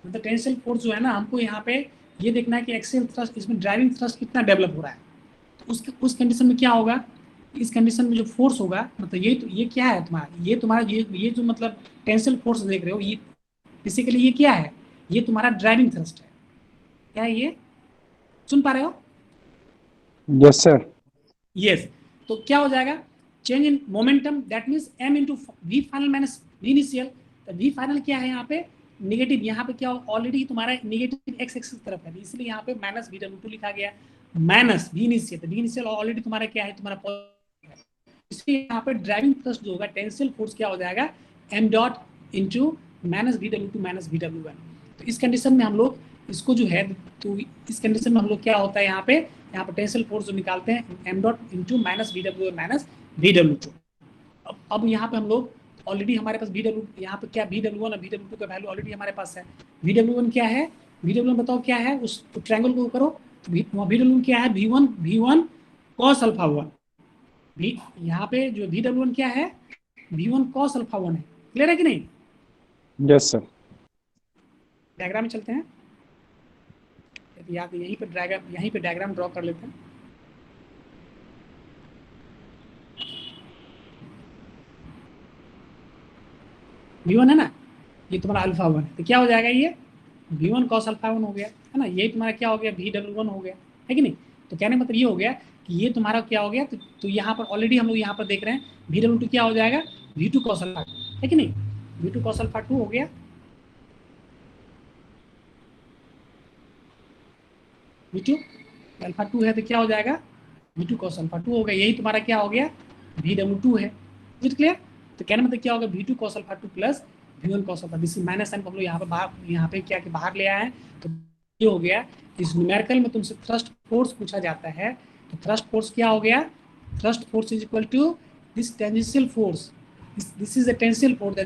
मतलब टेंसियल फोर्स जो है ना, हमको यहाँ पे ये देखना है कि एक्सियल थ्रस्ट, इसमें ड्राइविंग थ्रस्ट कितना डेवलप हो रहा है। तो उस कंडीशन में क्या होगा? इस कंडीशन में जो फोर्स होगा, मतलब ये क्या है तुम्हारा, ये जो मतलब टेंसियल फोर्स देख रहे हो, ये बेसिकली ये क्या है? ये तुम्हारा ड्राइविंग थ्रस्ट है। क्या है ये? सुन पा रहे हो? Yes, sir. यस। तो क्या हो जाएगा? Change in momentum, that means m into V final minus V initial. तो वी फाइनल क्या है यहाँ पे? नेगेटिव। यहाँ पे क्या ऑलरेडी तुम्हारा नेगेटिव x एक्सिस तरफ है, इसलिए यहाँ पे माइनस Vw2 लिखा गया, माइनस वी इनिशियल। तो वी इनिशियल ऑलरेडी तुम्हारा क्या है? तुम्हारा पॉजिटिव है, इसलिए यहाँ पे ड्राइविंग थ्रस्ट जो होगा, टेंसियल फोर्स क्या हो जाएगा? m dot into minus Vw2 minus Vw1। तो इस कंडीशन में हम लोग इसको जो है, तो इस कंडीशन में हम लोग क्या होता है यहाँ पे टेंसियल फोर्स जो निकालते हैं m dot into minus Vw1 minus Vw2। अब यहाँ पे हम लोग ऑलरेडी हमारे पास यहाँ पे क्या Vw1 और Vw2 का वैल्यू ऑलरेडी हमारे पास है। Vw1 क्या है? Vw1 बताओ क्या है? उस ट्रायंगल को करो, तो Vw1 क्या है? V1 cos alpha 1। यहाँ पे जो Vw1 क्या है? V1 cos अल्फा 1 है। क्लियर है कि नहीं? Yes, sir. डायग्राम में चलते हैं, याद यहीं पे डायग्राम ड्रॉ कर लेते हैं। V1 है ना, ये तुम्हारा अल्फा 1 है, तो क्या हो जाएगा? ये V1 cos अल्फा 1 हो गया, है ना? ये तुम्हारा क्या हो गया? Vw1 हो गया, है कि नहीं? तो कहने मतलब ये हो गया कि ये तुम्हारा क्या हो गया? तो यहाँ पर ऑलरेडी हम लोग यहाँ पर देख रहे हैं Vw2 क्या हो जाएगा? V2 cos अल्फा, है कि नहीं? V2 cos अल्फा 2 हो गया। V2 अल्फा 2 है तो क्या हो जाएगा V2 cos अल्फा 2 हो गया, यही तुम्हारा क्या हो गया VW2 है। Is it clear? तो कहने मतलब क्या होगा V2 cos alpha 2 plus V1 cos alpha, this minus sign को हम लोग यहाँ पे क्या कि बाहर ले आए हैं, तो ये हो गया। इस न्यूमेरिकल में तुमसे थ्रस्ट फोर्स पूछा जाता है, तो थ्रस्ट फोर्स क्या हो गया, thrust force is equal to this tangential force, this is a tangential force,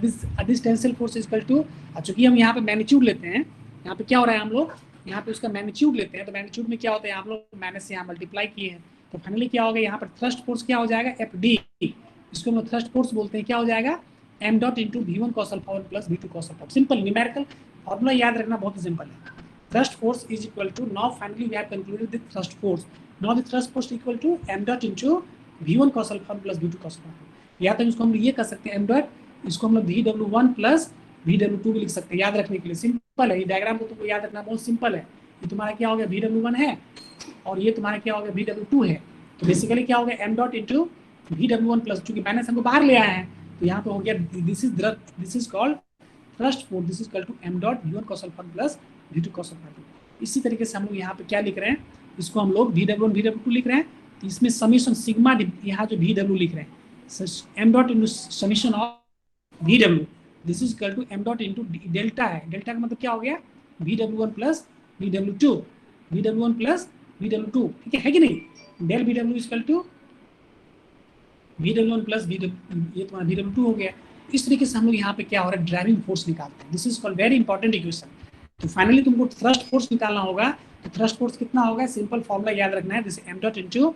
this tangential force is equal to, चूंकि हम यहाँ पे मैग्नीट्यूड लेते हैं, यहाँ पे क्या हो रहा है हम लोग यहाँ पे उसका मैग्नीट्यूड लेते हैं, तो मैग्नीट्यूड में क्या होता है हम लोग माइनस से यहाँ मल्टीप्लाई किए हैं, तो फाइनली क्या होगा यहाँ पर थ्रस्ट फोर्स क्या हो जाएगा FD, इसको हम लोग थ्रस्ट फोर्स बोलते हैं, क्या हो जाएगा m dot into V1 cos alpha 1 plus V2 cos alpha. Simple numerical formula याद रखना बहुत ही सिंपल है। Thrust force is equal to, now finally we have concluded the thrust force. Now the thrust force equal to m dot into V1 cos alpha plus V2 cos alpha. या तो इसको हम ये कर सकते हैं m dot, इसको हम लोग VW1 प्लस VW2 भी लिख सकते हैं, याद रखने के लिए सिंपल है। ये डायग्राम को तुमको याद रखना बहुत सिंपल है। ये तुम्हारा क्या हो गया VW1 है और ये तुम्हारा क्या हो गया VW2 है, तो बेसिकली क्या हो गया m dot into VW1 plus, चूंकि माइनस हमको बाहर ले आए हैं तो यहाँ पे हो गया this is called thrust force, this is equal to m dot V1 cos alpha plus V2 cos alpha 2। इसी तरीके से हम लोग यहाँ पे क्या लिख रहे हैं, इसको हम लोग VW1 VW2 लिख रहे हैं, तो इसमें समीशन सिग्मा यहाँ जो VW लिख रहे हैं m dot into summation of VW, this is equal to m dot into delta है, डेल्टा का मतलब क्या हो गया VW1 plus VW2, VW1 plus VW2, ठीक है कि नहीं, del VW is equal to VW1 plus ये तुम्हारा VW2 हो गया। इस तरीके से हम लोग यहाँ पे क्या हो रहा है ड्राइविंग फोर्स निकालते हैं, this is called very important equation. तो फाइनली तुमको थ्रस्ट फोर्स निकालना होगा, तो थ्रस्ट फोर्स कितना होगा, सिंपल फॉर्मूला याद रखना है, जैसे m dot into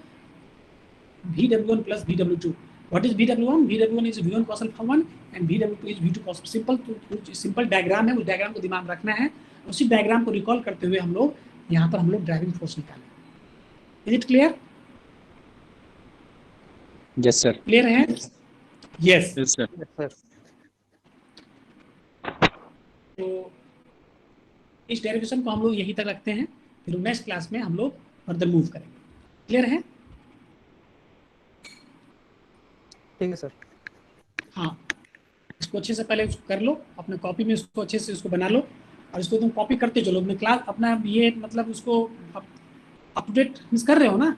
VW1 plus VW2। What is VW1? VW1 is V1 cos alpha 1 and VW2 is V2 cos। Simple diagram है, उस डायग्राम को दिमाग में रखना है, उसी डायग्राम को रिकॉल करते हुए हम लोग यहाँ पर हम लोग ड्राइविंग फोर्स निकालें। Is it clear? Yes, sir. Clear है? यस। Yes, sir. तो इस डेरिवेशन को हम लोग यहीं तक रखते हैं, फिर नेक्स्ट क्लास में हम लोग फर्दर मूव करेंगे। क्लियर है? ठीक है सर। हाँ, इसको अच्छे से पहले कर लो, अपने कॉपी में इसको अच्छे से इसको बना लो और इसको तुम कॉपी करते चलो अपने क्लास, अपना ये मतलब उसको अप टू डेट मिस कर रहे हो ना,